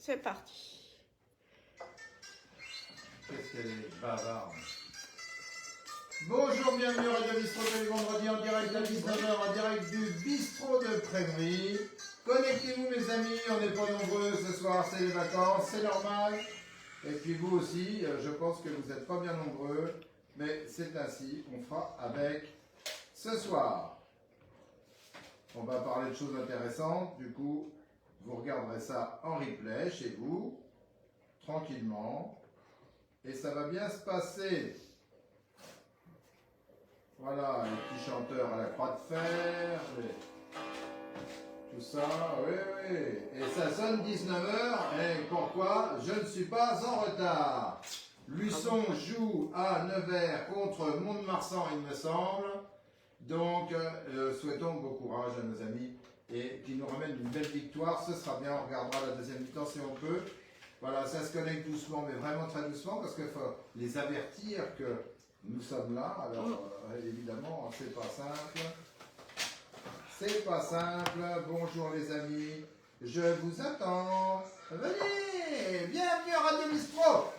C'est parti. Qu'est-ce qu'elle est bavarde. Bonjour, bienvenue au Radio Bistrot tous les vendredis en direct à 19h, en direct du bistrot de Prévery. Connectez-vous mes amis, on n'est pas nombreux ce soir, c'est les vacances, c'est normal. Et puis vous aussi, je pense que vous n'êtes pas bien nombreux, mais c'est ainsi, on fera avec. Ce soir, on va parler de choses intéressantes, du coup, vous regarderez ça en replay chez vous, tranquillement, et ça va bien se passer. Voilà, les petits chanteurs à la croix de fer, tout ça, oui, oui. Et ça sonne 19h, et pourquoi? Je ne suis pas en retard. Luçon joue à Nevers contre Mont-de-Marsan, il me semble. Donc, souhaitons bon courage à nos amis et qui nous ramènent une belle victoire. Ce sera bien, on regardera la deuxième mi-temps si on peut. Voilà, ça se connecte doucement, mais vraiment très doucement, parce qu'il faut les avertir que nous sommes là. Alors, évidemment, c'est pas simple. C'est pas simple. Bonjour les amis, je vous attends. Venez, bienvenue à Radio Bistrot.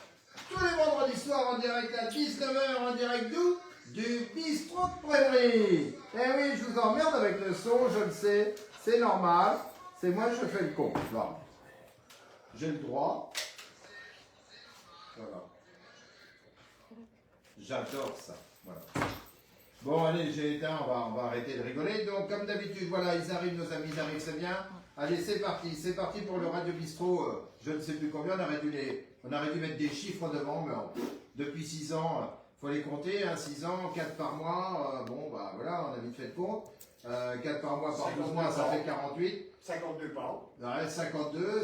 Tous les vendredis soirs en direct à 19h, en direct d'où? Du bistrot de Prévery. Eh oui, je vous emmerde avec le son, je le sais, c'est normal. C'est moi, je fais le con. Voilà. J'ai le droit. Voilà. J'adore ça. Voilà. Bon, allez, j'ai éteint, on va arrêter de rigoler. Donc, comme d'habitude, voilà, ils arrivent, nos amis, ils arrivent, c'est bien. Allez, c'est parti pour le Radio Bistrot. Je ne sais plus combien, on aurait dû mettre des chiffres devant, mais depuis 6 ans, il faut les compter, hein, 6 ans, 4 par mois. Bon, bah voilà, on a vite fait le compte. 4 par mois par 12 mois, ça fait 48. 52 par an. Ouais, 52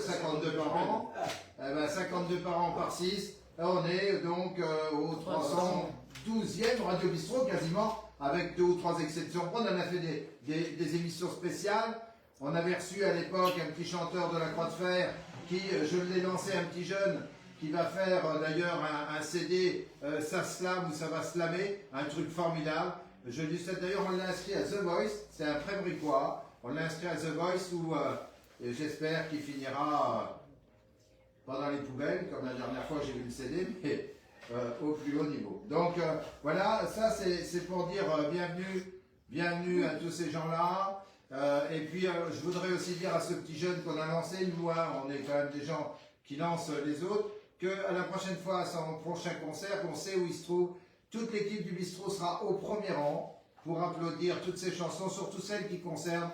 par an. 52 par an par 6. Là, on est donc au 312e Radio Bistrot, quasiment, avec 2 ou 3 exceptions. On en a fait des émissions spéciales. On avait reçu à l'époque un petit chanteur de la Croix de Fer qui, je l'ai lancé, un petit jeune, qui va faire d'ailleurs un CD, ça slame ou ça va slammer, un truc formidable. Je lui sais d'ailleurs, on l'a inscrit à The Voice, c'est un Prébricois. On l'a inscrit à The Voice où j'espère qu'il finira pas dans les poubelles, comme la dernière fois j'ai vu le CD, mais au plus haut niveau. Donc voilà, ça c'est pour dire bienvenue à tous ces gens-là. Et puis je voudrais aussi dire à ce petit jeune qu'on a lancé, nous on est quand même des gens qui lancent les autres, qu'à la prochaine fois, à son prochain concert, on sait où il se trouve, toute l'équipe du bistrot sera au premier rang pour applaudir toutes ces chansons, surtout celles qui concernent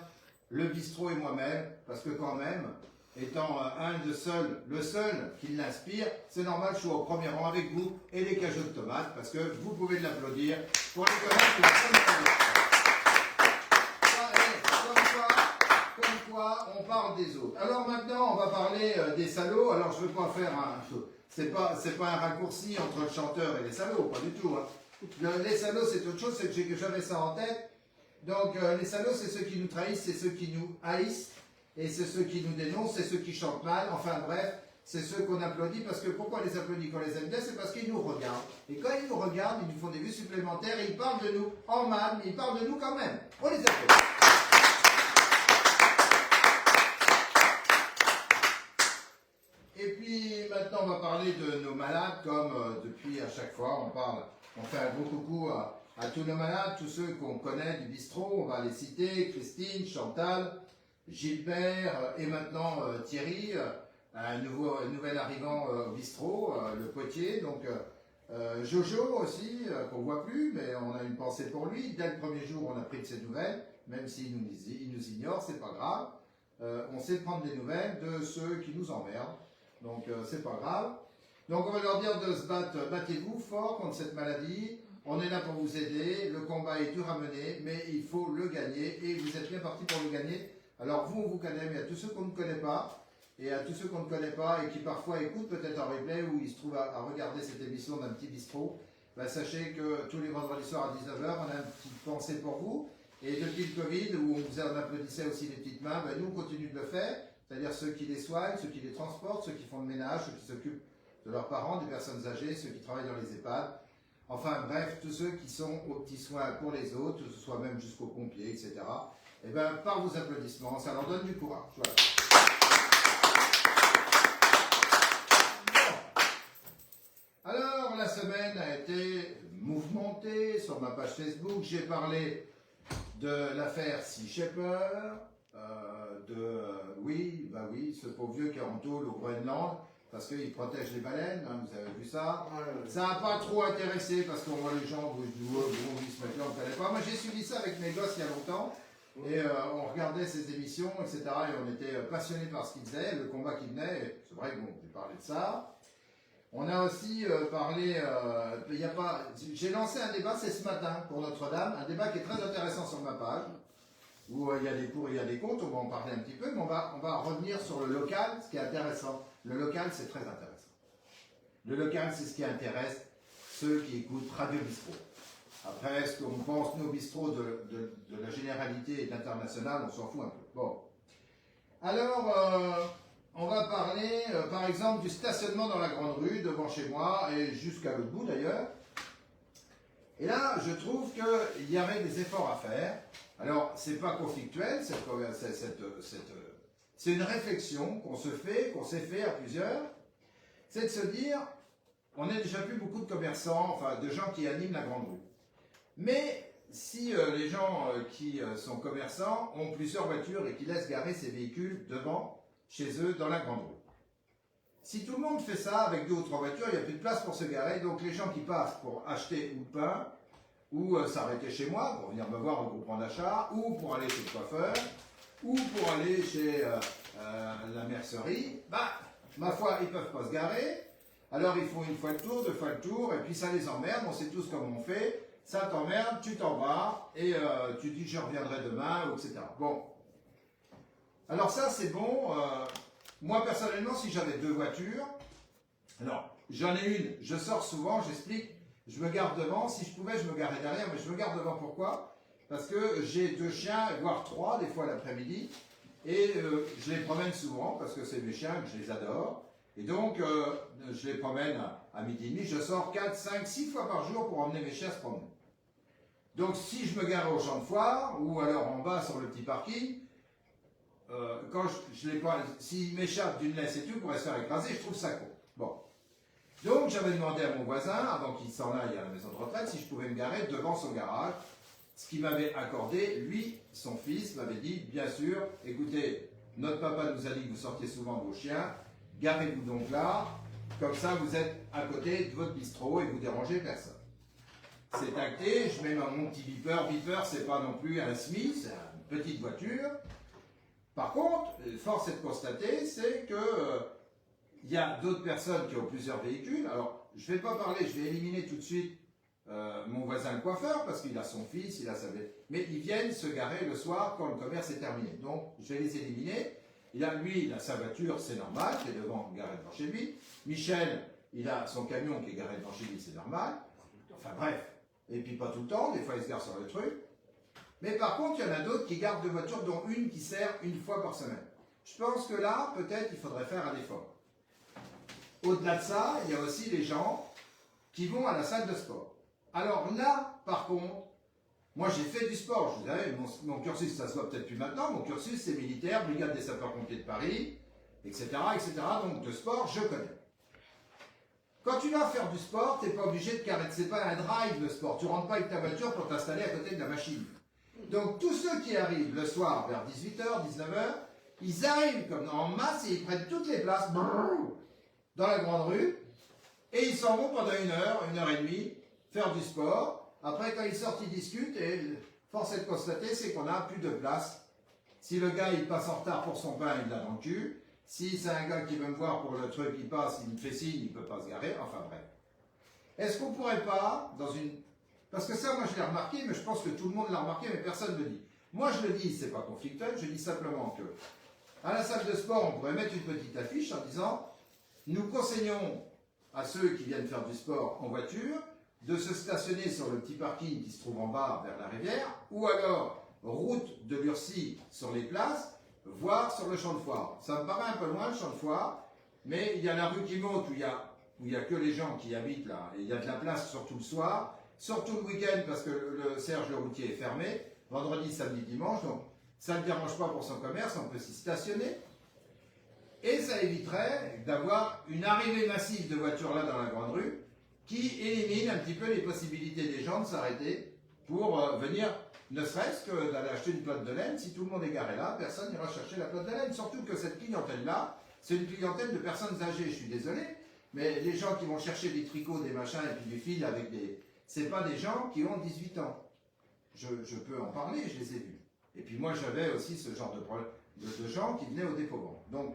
le bistrot et moi-même, parce que quand même, étant le seul qui l'inspire, c'est normal, je suis au premier rang avec vous et les cajots de tomates, parce que vous pouvez l'applaudir pour les connaître qui comme quoi, on parle des autres. Alors maintenant, on va parler des salauds. Alors je ne veux pas faire c'est pas un raccourci entre le chanteur et les salauds, pas du tout. Hein. Les salauds, c'est autre chose, c'est que j'avais ça en tête. Donc les salauds, c'est ceux qui nous trahissent, c'est ceux qui nous haïssent, et c'est ceux qui nous dénoncent, c'est ceux qui chantent mal. Enfin bref, c'est ceux qu'on applaudit, parce que pourquoi on les applaudit quand on les aime bien? C'est parce qu'ils nous regardent. Et quand ils nous regardent, ils nous font des vues supplémentaires, et ils parlent de nous en mal, mais ils parlent de nous quand même. On les applaudit. Et puis maintenant on va parler de nos malades, comme depuis à chaque fois on fait un gros coucou à tous nos malades, tous ceux qu'on connaît du bistrot, on va les citer, Christine, Chantal, Gilbert et maintenant Thierry, un nouvel arrivant au bistrot, le Potier, donc Jojo aussi, qu'on ne voit plus, mais on a une pensée pour lui. Dès le premier jour on a pris de ses nouvelles, même s'il nous ignore, c'est pas grave. On sait prendre des nouvelles de ceux qui nous emmerdent. Donc c'est pas grave. Donc on va leur dire de se battre, battez-vous fort contre cette maladie. On est là pour vous aider. Le combat est dur à mener, mais il faut le gagner. Et vous êtes bien partis pour le gagner. Alors vous, on vous connaît, mais à tous ceux qu'on ne connaît pas, et à tous ceux qu'on ne connaît pas, et qui parfois écoutent peut-être en replay, ou ils se trouvent à regarder cette émission d'un petit bistrot, bah, sachez que tous les vendredis soirs à 19h, on a une petite pensée pour vous. Et depuis le Covid, où on vous applaudissait aussi les petites mains, bah, nous on continue de le faire. C'est-à-dire ceux qui les soignent, ceux qui les transportent, ceux qui font le ménage, ceux qui s'occupent de leurs parents, des personnes âgées, ceux qui travaillent dans les EHPAD. Enfin bref, tous ceux qui sont aux petits soins pour les autres, que ce soit même jusqu'aux pompiers, etc. Et bien par vos applaudissements, ça leur donne du courage. Voilà. sur ma page Facebook, j'ai parlé de l'affaire Sea Shepherd, oui, ce pauvre vieux qui est en tôle au Groenland, parce qu'il protège les baleines, hein, vous avez vu ça. Ça n'a pas trop intéressé, parce qu'on voit les gens, ils se mettent là, on ne connaît pas. Moi j'ai suivi ça avec mes gosses il y a longtemps, et on regardait ces émissions, etc. Et on était passionnés par ce qu'ils faisaient, le combat qu'ils venaient. C'est vrai que bon, j'ai parlé de ça. On a aussi parlé, j'ai lancé un débat, c'est ce matin, pour Notre-Dame, un débat qui est très intéressant sur ma page, où il y a des pour, il y a des contre, on va en parler un petit peu, mais on va revenir sur le local, ce qui est intéressant. Le local, c'est très intéressant. Le local, c'est ce qui intéresse ceux qui écoutent Radio Bistrot. Après, ce qu'on pense, nos bistrots, de la généralité et de l'international, on s'en fout un peu. Bon. Alors, on va parler, par exemple, du stationnement dans la grande rue, devant chez moi, et jusqu'à l'autre bout d'ailleurs. Et là, je trouve qu'il y avait des efforts à faire. Alors, c'est pas conflictuel, c'est une réflexion qu'on s'est fait à plusieurs. C'est de se dire, on a déjà vu beaucoup de commerçants, enfin, de gens qui animent la grande rue. Mais si les gens qui sont commerçants ont plusieurs voitures et qui laissent garer ces véhicules devant, chez eux, dans la grande rue. Si tout le monde fait ça avec 2 ou 3 voitures, il n'y a plus de place pour se garer. Donc les gens qui passent pour acheter ou le pain, ou s'arrêter chez moi, pour venir me voir au groupement d'achat, ou pour aller chez le coiffeur, ou pour aller chez la mercerie, ma foi, ils ne peuvent pas se garer. Alors ils font 1 fois le tour, 2 fois le tour, et puis ça les emmerde, on sait tous comment on fait. Ça t'emmerde, tu t'en vas, et tu dis je reviendrai demain, etc. Bon. Alors ça c'est bon. Moi personnellement, si j'avais 2 voitures, alors j'en ai une, je sors souvent, j'explique, je me garde devant. Si je pouvais, je me garais derrière, mais je me garde devant. Pourquoi? Parce que j'ai 2 chiens, voire 3 des fois l'après-midi, et je les promène souvent parce que c'est mes chiens, que je les adore. Et donc je les promène à midi et demi. Je sors 4, 5, 6 fois par jour pour emmener mes chiens se promener. Donc si je me garais au champ de foire ou alors en bas sur le petit parking, quand je les prends, s'ils m'échappent d'une laisse et tout pour se faire écraser, je trouve ça con. Bon. Donc j'avais demandé à mon voisin, avant qu'il s'en aille à la maison de retraite, si je pouvais me garer devant son garage. Ce qu'il m'avait accordé, lui, son fils, m'avait dit, bien sûr, écoutez, notre papa nous a dit que vous sortiez souvent de vos chiens, garez-vous donc là, comme ça vous êtes à côté de votre bistrot et vous dérangez personne. C'est acté, je mets mon petit beeper. Beeper, c'est pas non plus un SMI, c'est une petite voiture. Par contre, force est de constater, c'est que il y a d'autres personnes qui ont plusieurs véhicules. Alors, je ne vais pas parler, je vais éliminer tout de suite mon voisin le coiffeur, parce qu'il a son fils, il a sa... Mais ils viennent se garer le soir quand le commerce est terminé. Donc, je vais les éliminer. Lui, il a sa voiture, c'est normal, qui est garée devant chez lui. Michel, il a son camion qui est garé devant chez lui, c'est normal. Enfin bref. Et puis pas tout le temps, des fois il se gare sur le truc. Mais par contre, il y en a d'autres qui gardent 2 voitures, dont une qui sert 1 fois par semaine. Je pense que là, peut-être, il faudrait faire un effort. Au-delà de ça, il y a aussi les gens qui vont à la salle de sport. Alors là, par contre, moi j'ai fait du sport. Je vous savez, mon cursus, ça se voit peut-être plus maintenant, mon cursus c'est militaire, brigade des sapeurs-pompiers de Paris, etc., etc. Donc de sport, je connais. Quand tu vas faire du sport, tu n'es pas obligé de carrer. C'est pas un drive le sport. Tu ne rentres pas avec ta voiture pour t'installer à côté de la machine. Donc tous ceux qui arrivent le soir vers 18h, 19h, ils arrivent comme en masse et ils prennent toutes les places dans la grande rue et ils s'en vont pendant 1 heure, 1 heure et demie faire du sport. Après quand ils sortent, ils discutent et force est de constater, c'est qu'on n'a plus de place. Si le gars il passe en retard pour son pain, il l'a dans le cul. Si c'est un gars qui veut me voir pour le truc, il passe, il me fait signe, il ne peut pas se garer, enfin bref. Est-ce qu'on ne pourrait pas, dans une... Parce que ça, moi je l'ai remarqué, mais je pense que tout le monde l'a remarqué, mais personne ne le dit. Moi je le dis, c'est pas conflictuel, je dis simplement que à la salle de sport, on pourrait mettre une petite affiche en disant nous conseillons à ceux qui viennent faire du sport en voiture de se stationner sur le petit parking qui se trouve en bas vers la rivière, ou alors route de Lurcy sur les places, voire sur le champ de foire. Ça me paraît un peu loin le champ de foire, mais il y a la rue qui monte où il y a que les gens qui habitent là, et il y a de la place surtout le soir, surtout le week-end parce que le Serge le routier est fermé, vendredi, samedi, dimanche, donc ça ne dérange pas pour son commerce, on peut s'y stationner. Et ça éviterait d'avoir une arrivée massive de voitures là dans la grande rue, qui élimine un petit peu les possibilités des gens de s'arrêter pour venir, ne serait-ce que d'aller acheter une pelote de laine. Si tout le monde est garé là, personne n'ira chercher la pelote de laine. Surtout que cette clientèle-là, c'est une clientèle de personnes âgées, je suis désolé, mais les gens qui vont chercher des tricots, des machins et puis du fil avec des... C'est pas des gens qui ont 18 ans. Je peux en parler, je les ai vus. Et puis moi, j'avais aussi ce genre de gens qui venaient au dépôt. Donc,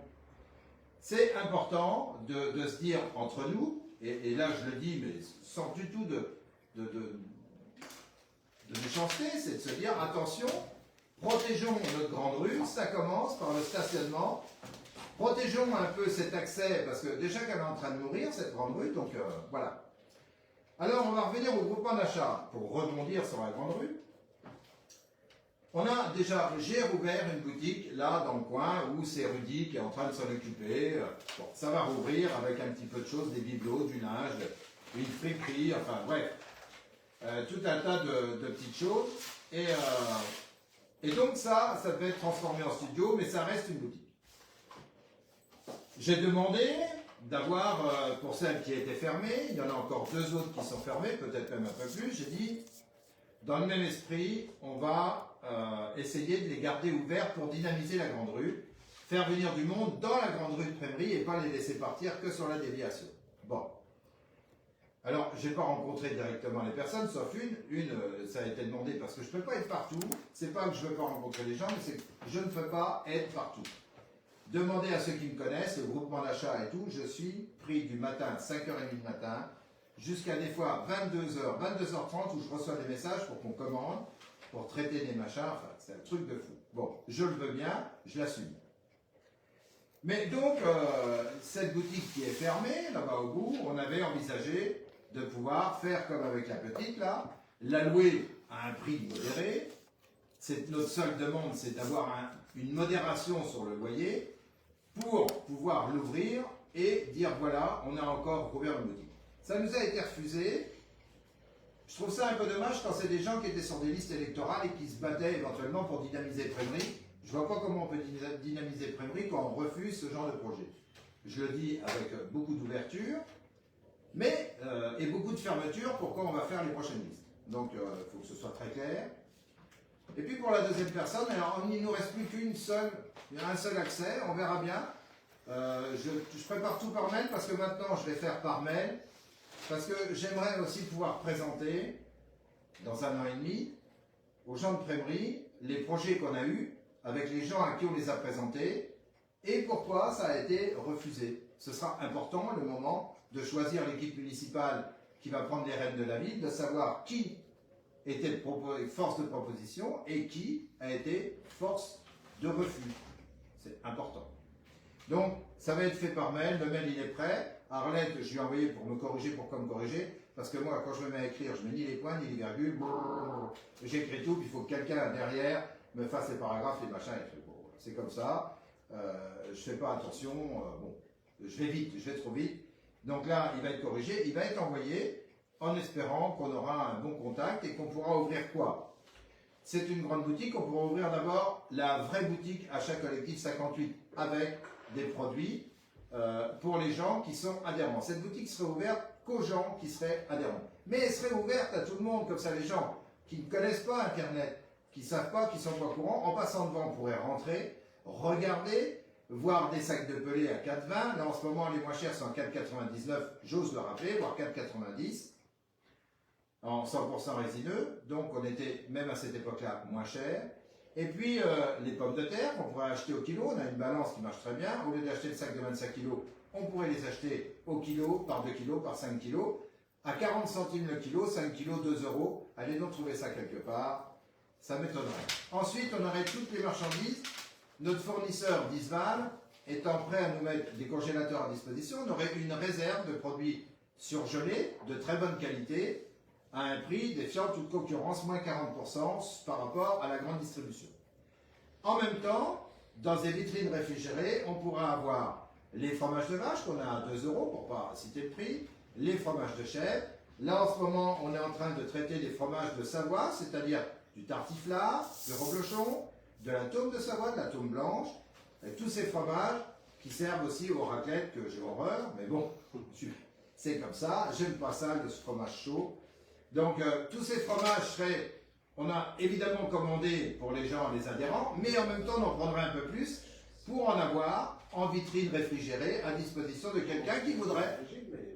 c'est important de se dire entre nous, et là je le dis, mais sans du tout de méchanceté, c'est de se dire, attention, protégeons notre grande rue, ça commence par le stationnement, protégeons un peu cet accès, parce que déjà qu'elle est en train de mourir, cette grande rue, donc voilà. Alors on va revenir au groupement d'achat, pour rebondir sur la grande rue. J'ai rouvert une boutique là dans le coin où c'est Rudy qui est en train de s'en occuper. Bon, ça va rouvrir avec un petit peu de choses, des bibelots, du linge, une friperie, enfin bref, tout un tas de petites choses. Et donc ça peut être transformé en studio, mais ça reste une boutique. J'ai demandé d'avoir, pour celles qui étaient fermées, il y en a encore 2 autres qui sont fermées, peut-être même un peu plus, j'ai dit, dans le même esprit, on va essayer de les garder ouverts pour dynamiser la grande rue, faire venir du monde dans la grande rue de Prémery et pas les laisser partir que sur la déviation. Bon. Alors, je n'ai pas rencontré directement les personnes, sauf une, ça a été demandé parce que je ne peux pas être partout. C'est pas que je ne veux pas rencontrer les gens, mais c'est que je ne peux pas être partout. Demandez à ceux qui me connaissent, le groupement d'achat et tout, je suis pris du matin, 5h30 du matin, jusqu'à des fois 22h, 22h30 où je reçois des messages pour qu'on commande, pour traiter des machins, enfin c'est un truc de fou. Bon, je le veux bien, je l'assume. Mais donc, cette boutique qui est fermée, là-bas au bout, on avait envisagé de pouvoir faire comme avec la petite là, la louer à un prix modéré. Notre seule demande, c'est d'avoir une modération sur le loyer pour pouvoir l'ouvrir et dire voilà, on a encore rouvert une boutique. Ça nous a été refusé. Je trouve ça un peu dommage quand c'est des gens qui étaient sur des listes électorales et qui se battaient éventuellement pour dynamiser Prémery. Je ne vois pas comment on peut dynamiser Prémery quand on refuse ce genre de projet. Je le dis avec beaucoup d'ouverture, mais et beaucoup de fermeture pour quand on va faire les prochaines listes. Donc il faut que ce soit très clair. Et puis pour la deuxième personne, alors il ne nous reste plus qu'une seule, il y a un seul accès, on verra bien. Je prépare tout par mail parce que maintenant je vais faire par mail. Parce que j'aimerais aussi pouvoir présenter, dans 1 an et demi, aux gens de Prémery, les projets qu'on a eus, avec les gens à qui on les a présentés, et pourquoi ça a été refusé. Ce sera important, le moment de choisir l'équipe municipale qui va prendre les rênes de la ville, de savoir qui était force de proposition et qui a été force de refus. C'est important. Donc, ça va être fait par mail, le mail il est prêt. Arlette, je lui ai envoyé pour me corriger, pourquoi me corriger? Parce que moi, quand je me mets à écrire, je mets ni les points, ni les virgules. J'écris tout, puis il faut que quelqu'un derrière me fasse les paragraphes, les machins, et tout. Bon, c'est comme ça. Je fais pas attention. Bon, je vais vite, je vais trop vite. Donc là, il va être corrigé, il va être envoyé en espérant qu'on aura un bon contact et qu'on pourra ouvrir quoi? C'est une grande boutique, on pourra ouvrir d'abord la vraie boutique Achat Collectif 58 avec des produits pour les gens qui sont adhérents. Cette boutique serait ouverte qu'aux gens qui seraient adhérents. Mais elle serait ouverte à tout le monde, comme ça les gens qui ne connaissent pas Internet, qui ne savent pas, qui ne sont pas au courant, en passant devant, on pourrait rentrer, regarder, voir des sacs de pelés à 4,20. Là en ce moment les moins chers sont à 4,99, j'ose le rappeler, voire 4,90 en 100% résineux. Donc on était même à cette époque-là moins cher. Et puis les pommes de terre qu'on pourrait acheter au kilo, on a une balance qui marche très bien. Au lieu d'acheter le sac de 25 kg, on pourrait les acheter au kilo, par 2 kg, par 5 kg, à 40 centimes le kilo, 5 kg, 2 €. Allez donc trouver ça quelque part, ça m'étonnerait. Ensuite, on aurait toutes les marchandises. Notre fournisseur Disval étant prêt à nous mettre des congélateurs à disposition, on aurait une réserve de produits surgelés de très bonne qualité, à un prix défiant toute concurrence, moins 40% par rapport à la grande distribution. En même temps, dans des vitrines réfrigérées, on pourra avoir les fromages de vache qu'on a à 2 € pour ne pas citer le prix, les fromages de chèvre. Là en ce moment, on est en train de traiter des fromages de Savoie, c'est-à-dire du tartiflard, du reblochon, de la taume de Savoie, de la taume blanche, et tous ces fromages qui servent aussi aux raclettes que j'ai horreur, mais bon, c'est comme ça, j'aime pas ça, le fromage chaud. Donc tous ces fromages seraient, on a évidemment commandé pour les gens, les adhérents, mais en même temps on en prendrait un peu plus pour en avoir en vitrine réfrigérée à disposition de quelqu'un qui voudrait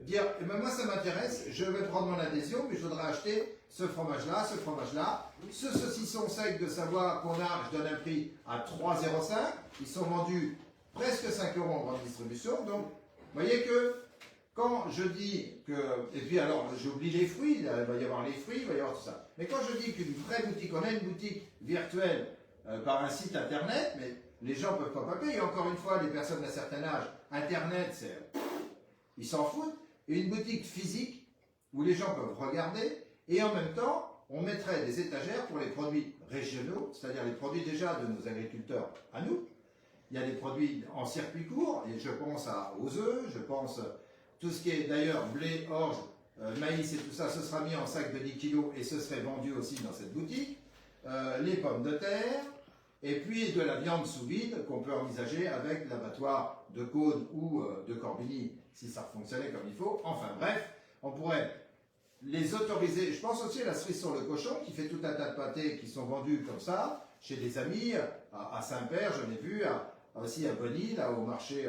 dire, eh ben moi ça m'intéresse, je vais prendre mon adhésion, mais je voudrais acheter ce fromage-là, ce saucisson sec de Savoie qu'on a, je donne un prix à 3,05, ils sont vendus presque 5 € en grande distribution, donc vous voyez que quand je dis que, et puis alors j'oublie les fruits, il va y avoir les fruits, il va y avoir tout ça, mais quand je dis qu'une vraie boutique, on a une boutique virtuelle par un site internet, mais les gens ne peuvent pas payer, et encore une fois, les personnes d'un certain âge, internet, ils s'en foutent, et une boutique physique où les gens peuvent regarder, et en même temps, on mettrait des étagères pour les produits régionaux, c'est-à-dire les produits déjà de nos agriculteurs à nous. Il y a des produits en circuit court, et je pense aux œufs, je pense tout ce qui est d'ailleurs blé, orge, maïs et tout ça, ce sera mis en sac de 10 kg et ce serait vendu aussi dans cette boutique. Les pommes de terre, et puis de la viande sous vide qu'on peut envisager avec l'abattoir de Caunes ou de Corbigny, si ça fonctionnait comme il faut. Enfin bref, on pourrait les autoriser. Je pense aussi à la cerise sur le cochon qui fait tout un tas de pâtés qui sont vendus comme ça, chez des amis, à Saint-Père, je l'ai vu, aussi à Bonny, là au marché.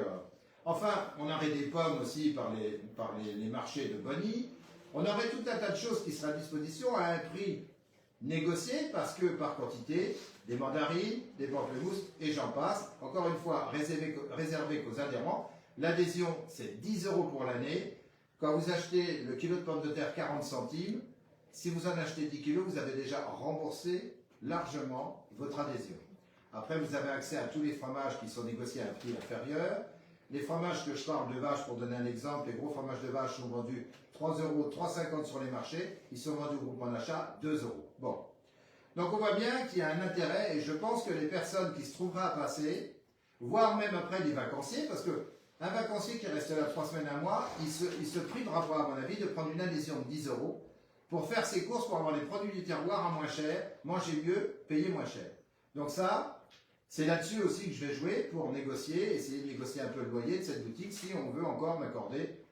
Enfin, on aurait des pommes aussi par les marchés de Bonny. On aurait tout un tas de choses qui seraient à disposition à un prix négocié parce que par quantité, des mandarines, des pamplemousses et j'en passe. Encore une fois, réservé qu'aux adhérents. L'adhésion, c'est 10 € pour l'année. Quand vous achetez le kilo de pommes de terre 40 centimes, si vous en achetez 10 kilos, vous avez déjà remboursé largement votre adhésion. Après, vous avez accès à tous les fromages qui sont négociés à un prix inférieur. Les fromages que je parle de vache, pour donner un exemple, les gros fromages de vache sont vendus 3 €, 3,50 € sur les marchés. Ils sont vendus au groupe en achat 2 €. Bon. Donc on voit bien qu'il y a un intérêt et je pense que les personnes qui se trouveraient à passer, voire même après les vacanciers, parce qu'un vacancier qui reste là 3 semaines, un mois, il se privera pas, à mon avis, de prendre une adhésion de 10 € pour faire ses courses, pour avoir les produits du terroir à moins cher, manger mieux, payer moins cher. Donc ça, c'est là-dessus aussi que je vais jouer pour négocier, essayer de négocier un peu le loyer de cette boutique si on veut encore m'accorder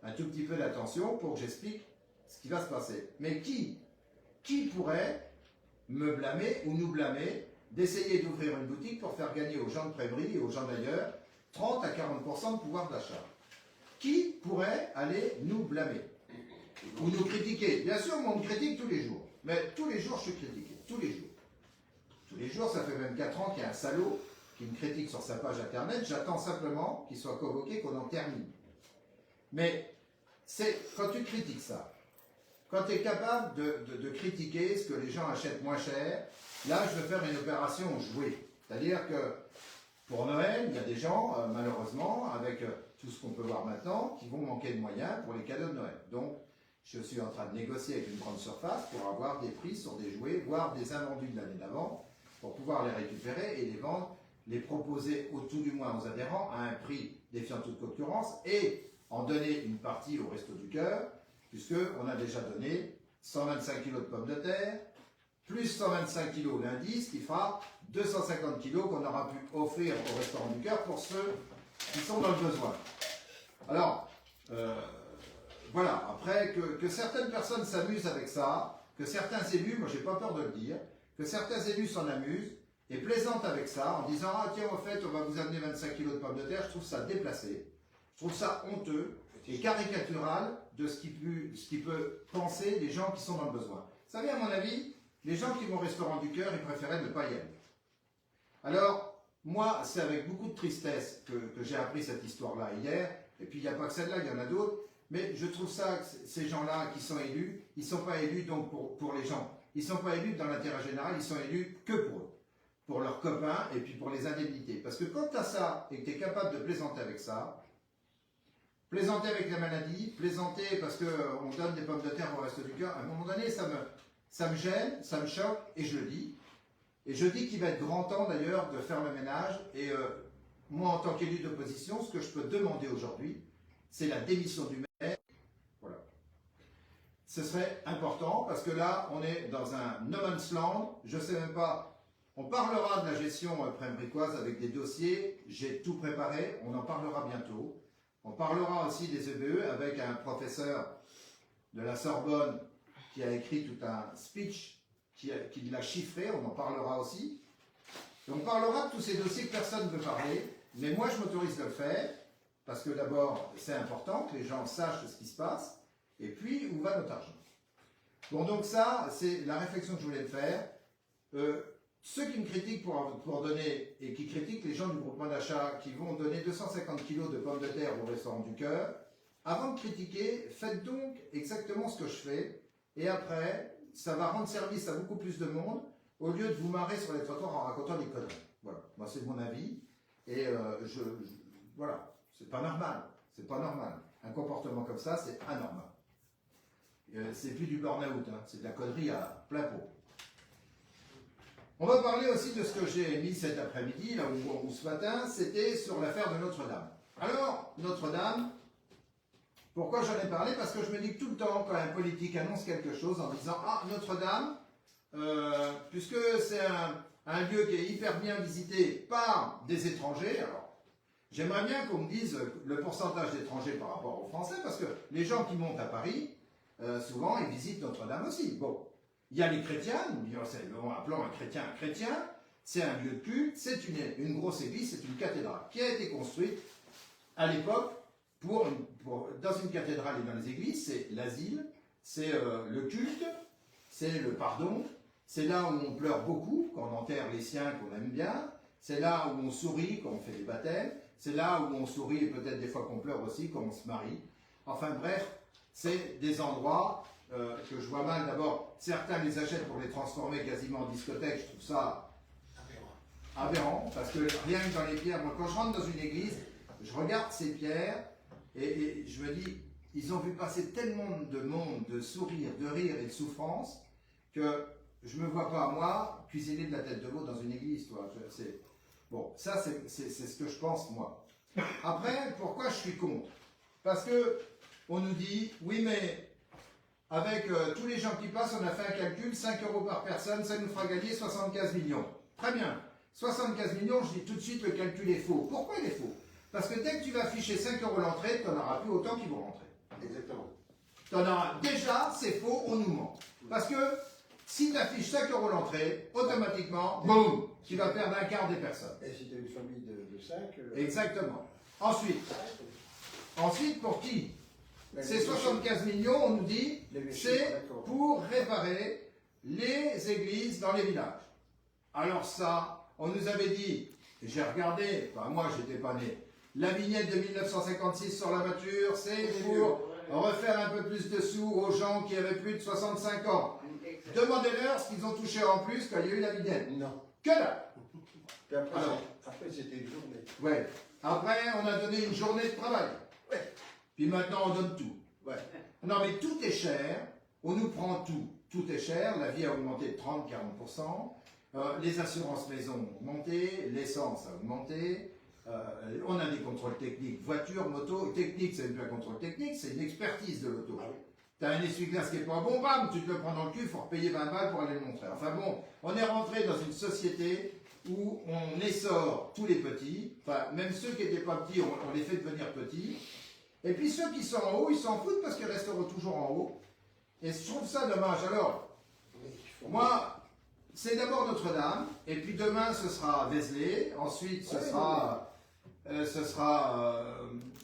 un tout petit peu d'attention pour que j'explique ce qui va se passer. Mais qui pourrait me blâmer ou nous blâmer d'essayer d'ouvrir une boutique pour faire gagner aux gens de Prébry et aux gens d'ailleurs 30 à 40% de pouvoir d'achat? Qui pourrait aller nous blâmer ou nous critiquer? Bien sûr, moi on me critique tous les jours, mais tous les jours je suis critiqué, tous les jours. Tous les jours, ça fait même 4 ans qu'il y a un salaud qui me critique sur sa page internet, j'attends simplement qu'il soit convoqué, qu'on en termine. Mais c'est quand tu critiques ça, quand tu es capable de critiquer ce que les gens achètent moins cher, là je veux faire une opération jouée. C'est-à-dire que pour Noël, il y a des gens, malheureusement, avec tout ce qu'on peut voir maintenant, qui vont manquer de moyens pour les cadeaux de Noël. Donc, je suis en train de négocier avec une grande surface pour avoir des prix sur des jouets, voire des invendus de l'année d'avant, pour pouvoir les récupérer et les vendre, les proposer au tout du moins aux adhérents à un prix défiant toute concurrence et en donner une partie au Resto du Cœur, puisqu'on a déjà donné 125 kg de pommes de terre, plus 125 kg lundi, ce qui fera 250 kg qu'on aura pu offrir au Restaurant du Cœur pour ceux qui sont dans le besoin. Alors, voilà, après que certaines personnes s'amusent avec ça, que certains élus, moi j'ai pas peur de le dire, que certains élus s'en amusent et plaisantent avec ça en disant « Ah tiens, en fait, on va vous amener 25 kg de pommes de terre », je trouve ça déplacé, je trouve ça honteux et caricatural de ce qui peut penser les gens qui sont dans le besoin. Vous savez, à mon avis, les gens qui vont au Restaurant du Cœur, ils préféraient ne pas y aller. Alors, moi, c'est avec beaucoup de tristesse que j'ai appris cette histoire-là hier, et puis il n'y a pas que celle-là, il y en a d'autres, mais je trouve ça, que ces gens-là qui sont élus, ils ne sont pas élus donc pour les gens. Ils ne sont pas élus dans l'intérêt général, ils sont élus que pour eux, pour leurs copains et puis pour les indemnités. Parce que quand tu as ça et que tu es capable de plaisanter avec ça, plaisanter avec la maladie, plaisanter parce qu'on donne des pommes de terre au Resto du Cœur, à un moment donné, ça me gêne, ça me choque et je le dis. Et je dis qu'il va être grand temps d'ailleurs de faire le ménage. Et moi, en tant qu'élu d'opposition, ce que je peux demander aujourd'hui, c'est la démission du maire. Voilà. Ce serait important parce que là, on est dans un no man's land. Je ne sais même pas. On parlera de la gestion prébricoise avec des dossiers. J'ai tout préparé. On en parlera bientôt. On parlera aussi des EBE avec un professeur de la Sorbonne qui a écrit tout un speech, qui l'a chiffré, on en parlera aussi. Et on parlera de tous ces dossiers que personne ne veut parler, mais moi je m'autorise de le faire, parce que d'abord c'est important que les gens sachent ce qui se passe, et puis où va notre argent. Bon, donc ça, c'est la réflexion que je voulais faire. Ceux qui me critiquent pour donner, et qui critiquent les gens du groupement d'achat qui vont donner 250 kg de pommes de terre au restaurant du cœur, avant de critiquer, faites donc exactement ce que je fais, et après, ça va rendre service à beaucoup plus de monde, au lieu de vous marrer sur les trottoirs en racontant des conneries. Voilà, moi c'est mon avis, et voilà, c'est pas normal, c'est pas normal. Un comportement comme ça, c'est anormal. C'est plus du burn-out, hein, c'est de la connerie à plein pot. On va parler aussi de ce que j'ai mis cet après-midi, là ou ce matin, c'était sur l'affaire de Notre-Dame. Alors, Notre-Dame, pourquoi j'en ai parlé? Parce que je me dis que tout le temps, quand un politique annonce quelque chose en disant « Ah, Notre-Dame, puisque c'est un lieu qui est hyper bien visité par des étrangers, alors j'aimerais bien qu'on me dise le pourcentage d'étrangers par rapport aux Français, parce que les gens qui montent à Paris, souvent, ils visitent Notre-Dame aussi. Bon, il y a les chrétiens, appelons un chrétien, c'est un lieu de culte, c'est une grosse église, c'est une cathédrale qui a été construite à l'époque dans une cathédrale et dans les églises, c'est l'asile, c'est le culte, c'est le pardon, c'est là où on pleure beaucoup quand on enterre les siens qu'on aime bien, c'est là où on sourit quand on fait des baptêmes, c'est là où on sourit et peut-être des fois qu'on pleure aussi quand on se marie. Enfin bref, c'est des endroits que je vois mal. D'abord, certains les achètent pour les transformer quasiment en discothèque. Je trouve ça aberrant, parce que rien que dans les pierres, moi quand je rentre dans une église, je regarde ces pierres et je me dis, ils ont vu passer tellement de monde, de sourires, de rires et de souffrance, que je ne me vois pas, moi, cuisiner de la tête de veau dans une église. Bon, ça c'est ce que je pense, moi. Après, pourquoi je suis contre? Parce que on nous dit, oui mais avec tous les gens qui passent, on a fait un calcul, 5 € par personne, ça nous fera gagner 75 millions. Très bien, 75 millions, je dis tout de suite, le calcul est faux. Pourquoi il est faux? Parce que dès que tu vas afficher 5 € l'entrée, tu n'en auras plus autant qui vont rentrer. Exactement. Déjà, c'est faux, on nous ment. Parce que si tu affiches 5 € l'entrée, automatiquement, boum, tu vas perdre un quart des personnes. Et si tu as une famille de 5... Exactement. Ensuite, pour qui? Ces 75 millions, on nous dit, c'est pour réparer les églises dans les villages. Alors ça, on nous avait dit, j'ai regardé, enfin moi j'étais pas né, la vignette de 1956 sur la voiture, c'est pour refaire un peu plus de sous aux gens qui avaient plus de 65 ans. Demandez-leur ce qu'ils ont touché en plus quand il y a eu la vignette. Non. Que là. Après c'était une journée. Ouais. Après, on a donné une journée de travail. Ouais. Puis maintenant, on donne tout. Ouais. Non, mais tout est cher. On nous prend tout. Tout est cher. La vie a augmenté de 30-40%. Les assurances maison ont augmenté. L'essence a augmenté. On a des contrôles techniques. Voiture, moto. Technique, c'est plus un contrôle technique, c'est une expertise de l'auto. Ah oui. T'as un essuie-glace qui est pas bon, bam, tu te le prends dans le cul, il faut repayer 20 balles pour aller le montrer. Enfin bon, on est rentré dans une société où on essore tous les petits, enfin même ceux qui n'étaient pas petits, on les fait devenir petits, et puis ceux qui sont en haut, ils s'en foutent parce qu'ils resteront toujours en haut, et je trouve ça dommage. Alors, moi, c'est d'abord Notre-Dame, et puis demain ce sera Vézelay, ensuite ce sera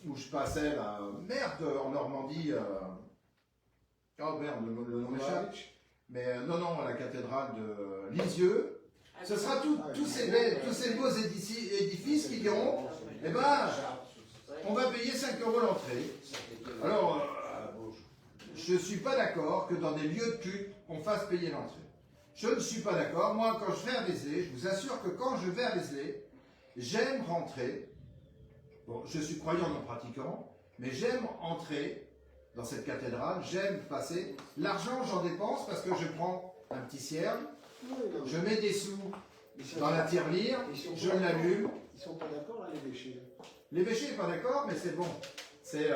où je passais, là, merde, en Normandie, oh merde, le nom m'échappe, mais non, la cathédrale de Lisieux. Ce sera tous ces beaux édifices qui diront, eh ben, on va payer 5 € l'entrée. Alors, je ne suis pas d'accord que dans des lieux de culte, on fasse payer l'entrée. Je ne suis pas d'accord. Moi, quand je vais à Vézelay, je vous assure que quand je vais à Vézelay, j'aime rentrer. Bon, je suis croyant non pratiquant, mais j'aime entrer dans cette cathédrale, j'aime passer. L'argent, j'en dépense parce que je prends un petit cierge, je mets des sous dans la tirelire, je l'allume. Ils sont pas d'accord, hein, les péchés. Les péchés, pas d'accord, mais c'est bon. C'est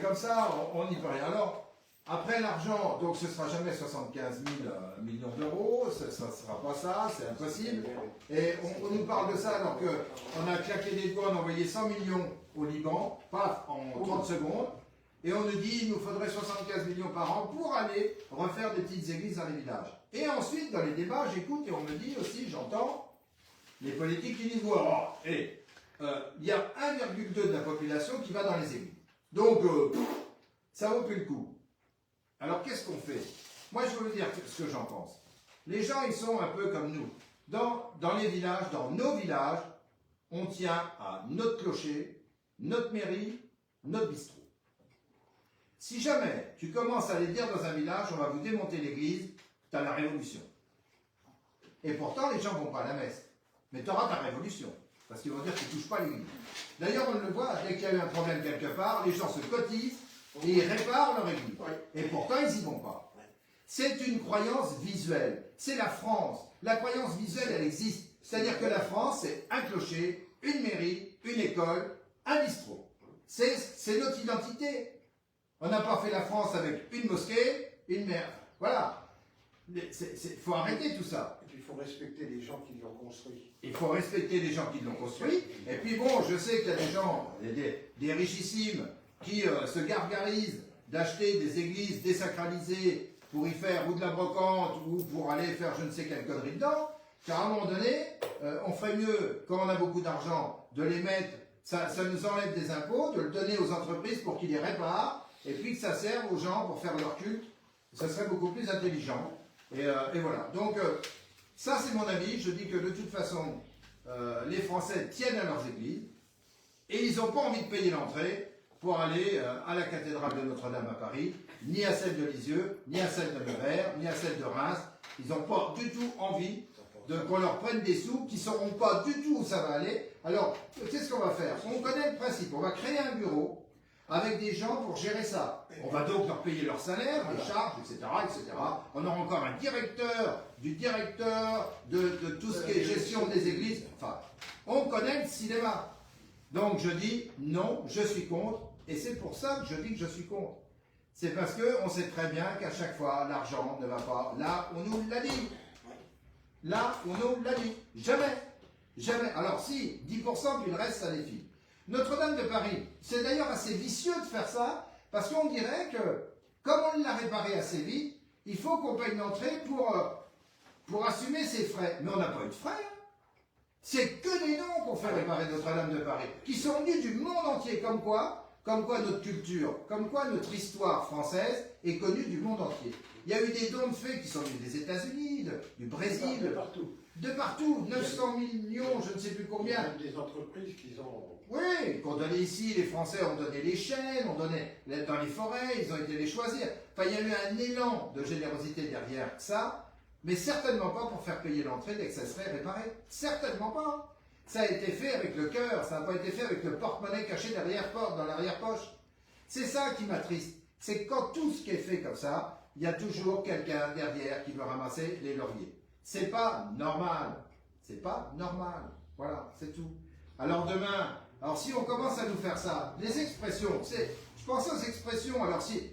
comme ça, on n'y peut rien. Alors, Après l'argent, donc ce ne sera jamais 75 000 millions d'euros, ce ne sera pas ça, c'est impossible. Et on nous parle de ça alors qu'on a claqué des doigts, on a envoyé 100 millions au Liban, paf, en 30 secondes. Et on nous dit qu'il nous faudrait 75 millions par an pour aller refaire des petites églises dans les villages. Et ensuite, dans les débats, j'écoute et on me dit aussi, j'entends, les politiques qui disent, voilà, il y a 1,2 de la population qui va dans les églises. Donc, ça vaut plus le coup. Alors, qu'est-ce qu'on fait? Moi, je veux vous dire ce que j'en pense. Les gens, ils sont un peu comme nous. Dans les villages, dans nos villages, on tient à notre clocher, notre mairie, notre bistrot. Si jamais tu commences à aller dire dans un village, on va vous démonter l'église, tu as la révolution. Et pourtant, les gens ne vont pas à la messe. Mais tu auras ta révolution. Parce qu'ils vont dire que tu ne touches pas l'église. D'ailleurs, on le voit, dès qu'il y a eu un problème quelque part, les gens se cotisent et ils réparent leur église. Et pourtant, ils n'y vont pas. C'est une croyance visuelle. C'est la France. La croyance visuelle, elle existe. C'est-à-dire que la France, c'est un clocher, une mairie, une école, un bistrot. C'est notre identité. On n'a pas fait la France avec une mosquée, une mère. Voilà. Il faut arrêter tout ça. Et puis il faut respecter les gens qui l'ont construit. Il faut respecter les gens qui l'ont construit. Et puis bon, je sais qu'il y a des gens, des richissimes, qui se gargarisent d'acheter des églises désacralisées pour y faire ou de la brocante ou pour aller faire je ne sais quelle connerie dedans. Car à un moment donné, on ferait mieux, quand on a beaucoup d'argent, de les mettre, ça nous enlève des impôts, de le donner aux entreprises pour qu'ils les réparent. Et puis que ça serve aux gens pour faire leur culte, ça serait beaucoup plus intelligent. Et voilà. Donc, ça c'est mon avis. Je dis que de toute façon, les Français tiennent à leurs églises et ils n'ont pas envie de payer l'entrée pour aller à la cathédrale de Notre-Dame à Paris, ni à celle de Lisieux, ni à celle de Nevers, ni à celle de Reims. Ils n'ont pas du tout envie qu'on leur prenne des sous qui ne sauront pas du tout où ça va aller. Alors, qu'est-ce qu'on va faire? On connaît le principe. On va créer un bureau avec des gens pour gérer ça. On va donc leur payer leur salaire, les charges, etc., etc. On aura encore un directeur, du directeur de tout ce qui est gestion des églises. Enfin, on connaît le cinéma. Donc je dis non, je suis contre. Et c'est pour ça que je dis que je suis contre. C'est parce qu'on sait très bien qu'à chaque fois, l'argent ne va pas là où on nous l'a dit. Là où on nous l'a dit. Jamais. Jamais. Alors si, 10%, puis le reste, ça les file. Notre-Dame de Paris, c'est d'ailleurs assez vicieux de faire ça, parce qu'on dirait que, comme on l'a réparé assez vite, il faut qu'on paye une entrée pour assumer ses frais. Mais on n'a pas eu de frais. Hein. C'est que des noms qu'on fait réparer Notre-Dame de Paris, qui sont venus du monde entier, comme quoi notre culture, comme quoi notre histoire française est connue du monde entier. Il y a eu des dons de faits qui sont venus des États-Unis, du Brésil, De partout. De partout, 900 millions, je ne sais plus combien. Même des entreprises qui ont... Oui, qu'on donnait ici, les Français ont donné les chênes, on donnait dans les forêts, ils ont été les choisir. Enfin, il y a eu un élan de générosité derrière ça, mais certainement pas pour faire payer l'entrée dès que ça serait réparé. Certainement pas. Ça a été fait avec le cœur, ça n'a pas été fait avec le porte-monnaie caché dans l'arrière-poche. C'est ça qui m'attriste. C'est que quand tout ce qui est fait comme ça, il y a toujours quelqu'un derrière qui veut ramasser les lauriers. C'est pas normal. C'est pas normal. Voilà, c'est tout. Alors demain, si on commence à nous faire ça, les expressions, je pense aux expressions, alors si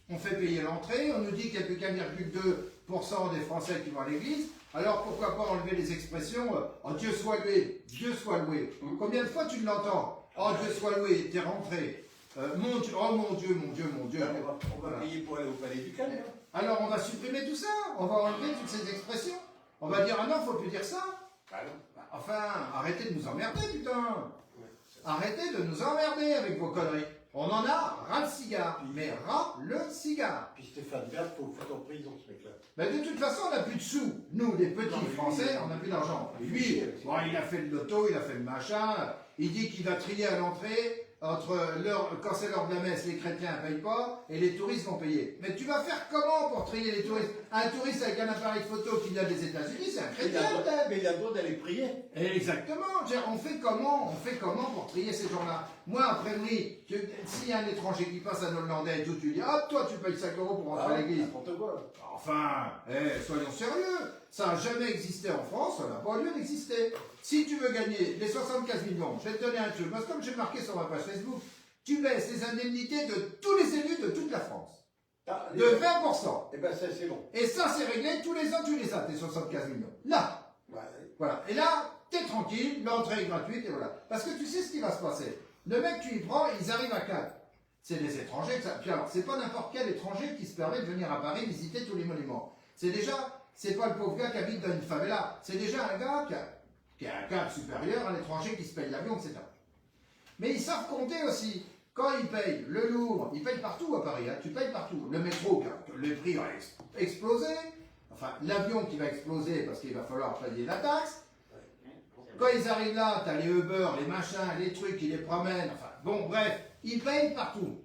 on fait payer l'entrée, on nous dit qu'il n'y a plus qu'1,2% des Français qui vont à l'église, alors pourquoi pas enlever les expressions oh Dieu soit loué, Dieu soit loué. Combien de fois tu l'entends? Oh Dieu soit loué, t'es rentré. Mon Dieu, oh mon Dieu, mon Dieu, mon Dieu. On va payer pour aller au palais du Calais. Alors on va supprimer tout ça, on va enlever toutes ces expressions. On va dire ah non, faut plus dire ça. Enfin, arrêtez de nous emmerder, putain. Arrêtez de nous emmerder avec vos conneries. On en a ras le cigare, mais ras le cigare. Puis Stéphane Bern, faut le foutre en prison, ce mec-là. Mais de toute façon, on n'a plus de sous. Nous, les petits Français, on n'a plus d'argent. Lui, bon, il a fait le loto, il a fait le machin. Il dit qu'il va trier à l'entrée entre quand c'est l'heure de la messe, les chrétiens ne payent pas et les touristes vont payer. Mais tu vas faire comment pour trier les touristes? Un touriste avec un appareil photo qui vient des États-Unis, c'est un chrétien. Mais il a le droit d'aller prier. Exactement. On fait comment pour trier ces gens-là? Moi, après lui, s'il y a un étranger qui passe, un Hollandais et tout, tu dis hop, toi tu payes 5 € pour rentrer à l'église. N'importe quoi. Enfin, soyons sérieux. Ça n'a jamais existé en France, ça n'a pas lieu d'exister. Si tu veux gagner les 75 millions, je vais te donner un truc. Parce que comme j'ai marqué sur ma page Facebook, tu baisses les indemnités de tous les élus de toute la France. Ah, de 20%. Eh ben ça c'est bon. Et ça, c'est réglé, tous les ans, tu les as, tes 75 millions. Là, Ouais. voilà. Et là, t'es tranquille, l'entrée est gratuite, et voilà. Parce que tu sais ce qui va se passer. Le mec, tu y prends, ils arrivent à 4. C'est des étrangers que ça. Puis alors, c'est pas n'importe quel étranger qui se permet de venir à Paris visiter tous les monuments. C'est déjà, c'est pas le pauvre gars qui habite dans une favela. C'est déjà un gars qui a un cadre supérieur à l'étranger qui se paye l'avion, etc. Mais ils savent compter aussi. Quand ils payent le Louvre, ils payent partout à Paris, hein, tu payes partout. Le métro, le prix va exploser. Enfin, l'avion qui va exploser parce qu'il va falloir payer la taxe. Quand ils arrivent là, tu as les Uber, les machins, les trucs, ils les promènent. Enfin, bon, bref, ils payent partout.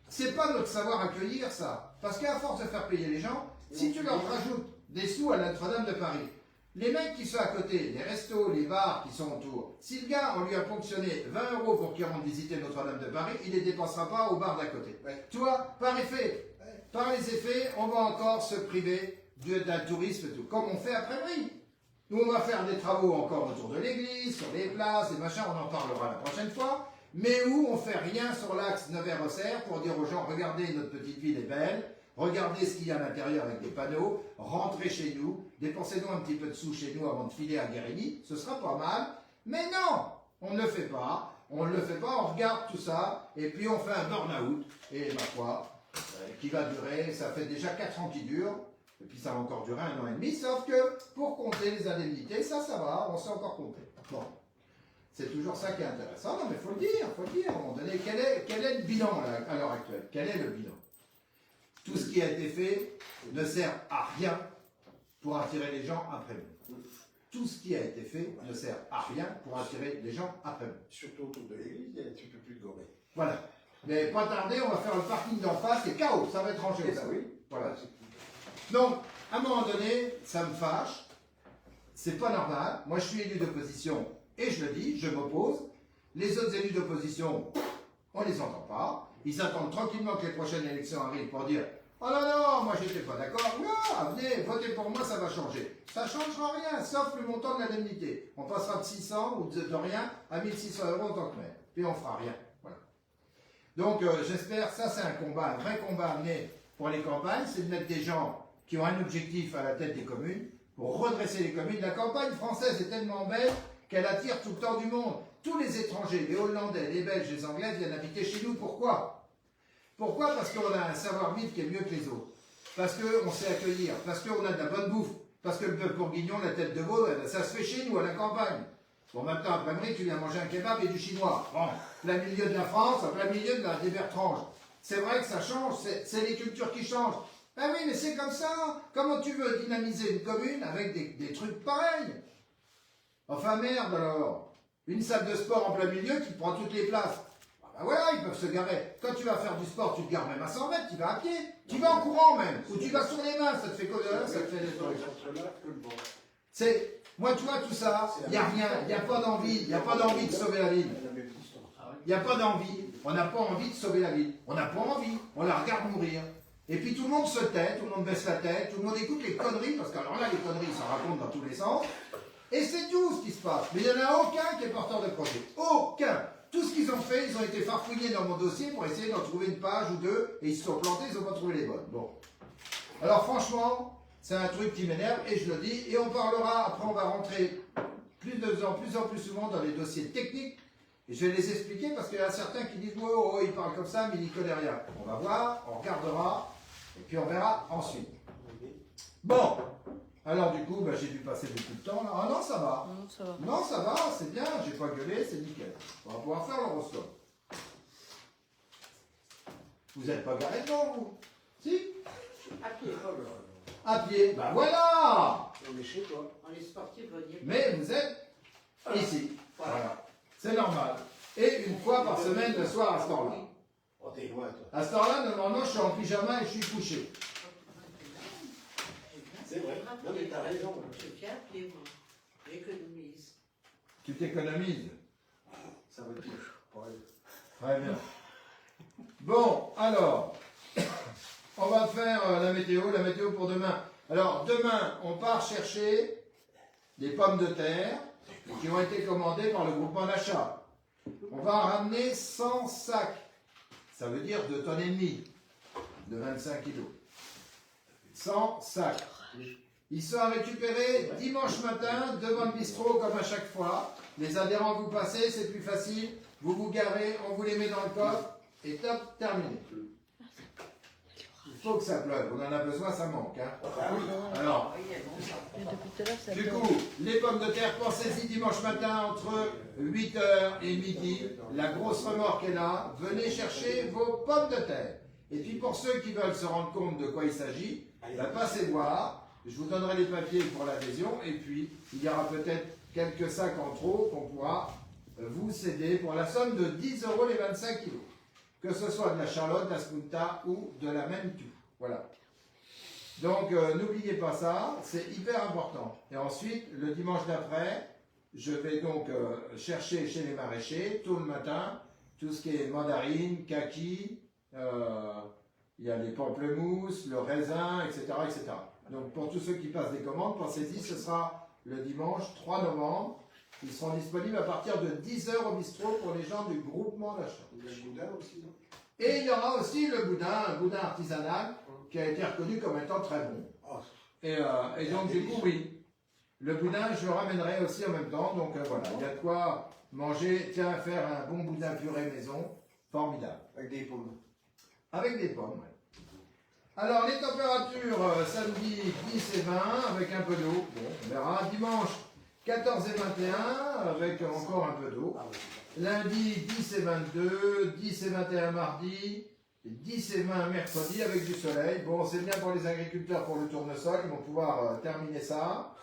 C'est pas notre savoir accueillir ça. Parce qu'à force de faire payer les gens, si tu leur rajoutes des sous à Notre-Dame de Paris, les mecs qui sont à côté, les restos, les bars qui sont autour, si le gars, on lui a ponctionné 20 € pour qu'il rentre visiter Notre-Dame de Paris, il ne les dépensera pas au bar d'à côté. Ouais. Tu vois, par effet, par les effets, on va encore se priver d'un tourisme et tout, comme on fait à Prévry. Nous, on va faire des travaux encore autour de l'église, sur les places, des machins, on en parlera la prochaine fois, mais où on fait rien sur l'axe Nevers-Auxerre pour dire aux gens, regardez, notre petite ville est belle, regardez ce qu'il y a à l'intérieur avec des panneaux, rentrez chez nous, dépensez-nous un petit peu de sous chez nous avant de filer à Guérini, ce sera pas mal, mais non, on ne le fait pas, on regarde tout ça, et puis on fait un burn-out, et ma foi, qui va durer, ça fait déjà 4 ans qu'il dure, et puis ça va encore durer 1 an et demi, sauf que pour compter les indemnités, ça va, on sait encore compter. Bon, c'est toujours ça qui est intéressant, non mais il faut le dire, à un moment donné, quel est le bilan à l'heure actuelle? Quel est le bilan? Tout ce qui a été fait ne sert à rien pour attirer les gens après nous. Tout ce qui a été fait ne sert à rien pour attirer les gens après nous. Surtout autour de l'église, il y a un petit peu plus de gourmet. Voilà. Mais pas tarder, on va faire le parking d'en face, c'est chaos, ça va être rangé. Eh ben oui. Voilà. Donc, à un moment donné, ça me fâche, c'est pas normal. Moi, je suis élu d'opposition et je le dis, je m'oppose. Les autres élus d'opposition, on les entend pas. Ils attendent tranquillement que les prochaines élections arrivent pour dire « Oh non, moi j'étais pas d'accord, là, venez, votez pour moi, ça va changer. » Ça changera rien, sauf le montant de l'indemnité. On passera de 600 ou de rien à 1600 € en tant que maire. Puis on fera rien. Voilà. Donc j'espère, ça c'est un combat, un vrai combat à mener pour les campagnes, c'est de mettre des gens qui ont un objectif à la tête des communes pour redresser les communes. La campagne française est tellement belle qu'elle attire tout le temps du monde. Tous les étrangers, les Hollandais, les Belges, les Anglais viennent habiter chez nous. Pourquoi? Pourquoi? Parce qu'on a un savoir-vivre qui est mieux que les autres. Parce qu'on sait accueillir. Parce qu'on a de la bonne bouffe. Parce que le bœuf bourguignon, la tête de veau, ça se fait chez nous, à la campagne. Bon, maintenant, à Prévry, tu viens manger un kebab et du chinois. Bon, plein milieu de la France, plein milieu des Bertranges. C'est vrai que ça change, c'est les cultures qui changent. Ben oui, mais c'est comme ça. Comment tu veux dynamiser une commune avec des trucs pareils? Enfin merde alors. Une salle de sport en plein milieu qui prend toutes les places. Ben voilà, ils peuvent se garer. Quand tu vas faire du sport, tu te gares même à 100 mètres, tu vas à pied. Tu vas en courant même. Ou tu vas sur les mains, ça te fait quoi? Ça te fait des trucs. C'est, moi tu vois tout ça, il n'y a rien, il n'y a pas d'envie, il n'y a pas d'envie de sauver la ville. Il n'y a pas d'envie, on n'a pas envie de sauver la ville. On n'a pas envie, on la regarde mourir. Et puis tout le monde se tait, tout le monde baisse la tête, tout le monde écoute les conneries, parce qu'alors là les conneries ça raconte dans tous les sens. Et c'est tout ce qui se passe. Mais il n'y en a aucun qui est porteur de projet. Aucun. Tout ce qu'ils ont fait, ils ont été farfouillés dans mon dossier pour essayer d'en trouver une page ou deux, et ils se sont plantés, ils n'ont pas trouvé les bonnes. Bon. Alors franchement, c'est un truc qui m'énerve, et je le dis, et on parlera, après on va rentrer plus en plus souvent dans les dossiers techniques, et je vais les expliquer parce qu'il y en a certains qui disent oh, il parle comme ça, mais il n'y connaît rien. On va voir, on regardera, et puis on verra ensuite. Bon, alors du coup, j'ai dû passer beaucoup de temps là. Ah non, ça va. Non, ça va, c'est bien, j'ai pas gueulé, c'est nickel. On va pouvoir faire l'horoscope. Vous n'êtes pas garé devant, vous? Si? À pied. À pied, ben voilà. On est chez toi. On est sportifs, on y est. Mais vous êtes ici. Voilà. C'est normal. Et une fois par semaine, le soir à ce temps-là. Oh, t'es loin, toi. À ce temps-là, normalement, je suis en pyjama et je suis couché. C'est vrai. Non, mais t'as raison. Je viens appeler moi. J'économise. Tu t'économises. Ça va être Très bien. Bon, alors, on va faire la météo pour demain. Alors, demain, on part chercher des pommes de terre qui ont été commandées par le groupement d'achat. On va ramener 100 sacs. Ça veut dire 2,5 tonnes. de 25 kg. Sans sac. Ils sont à récupérer dimanche matin devant le bistrot comme à chaque fois. Les adhérents, vous passez, c'est plus facile. Vous vous garez, on vous les met dans le coffre et top, terminé. Il faut que ça pleuve, on en a besoin, ça manque. Hein. Alors, du coup, les pommes de terre, pensez-y dimanche matin entre 8h et midi. La grosse remorque est là. Venez chercher vos pommes de terre. Et puis pour ceux qui veulent se rendre compte de quoi il s'agit, passez voir. Je vous donnerai les papiers pour l'adhésion. Et puis, il y aura peut-être quelques sacs en trop qu'on pourra vous céder pour la somme de 10 € les 25 kilos. Que ce soit de la Charlotte, de la Spunta ou de la Manitou. Voilà. Donc, n'oubliez pas ça, c'est hyper important. Et ensuite, le dimanche d'après, je vais donc chercher chez les maraîchers, tôt le matin, tout ce qui est mandarine, kaki, il y a les pamplemousses, le raisin, etc., etc. Donc, pour tous ceux qui passent des commandes, pensez-y, ce sera le dimanche 3 novembre. Ils seront disponibles à partir de 10 h au bistrot pour les gens du groupement d'achat. Le boudin aussi, non? Et il y aura aussi le boudin, un boudin artisanal qui a été reconnu comme étant très bon. Et donc du coup, oui, le boudin, je le ramènerai aussi en même temps. Donc voilà, il y a de quoi manger. Tiens, faire un bon boudin purée maison, formidable. Avec des pommes. Avec des pommes, ouais. Alors les températures, samedi 10 et 20 avec un peu d'eau. Bon, on verra. Dimanche 14 et 21 avec encore un peu d'eau. Lundi 10 et 22, 10 et 21 mardi, 10 et 20 mercredi avec du soleil. Bon, c'est bien pour les agriculteurs pour le tournesol, ils vont pouvoir terminer ça.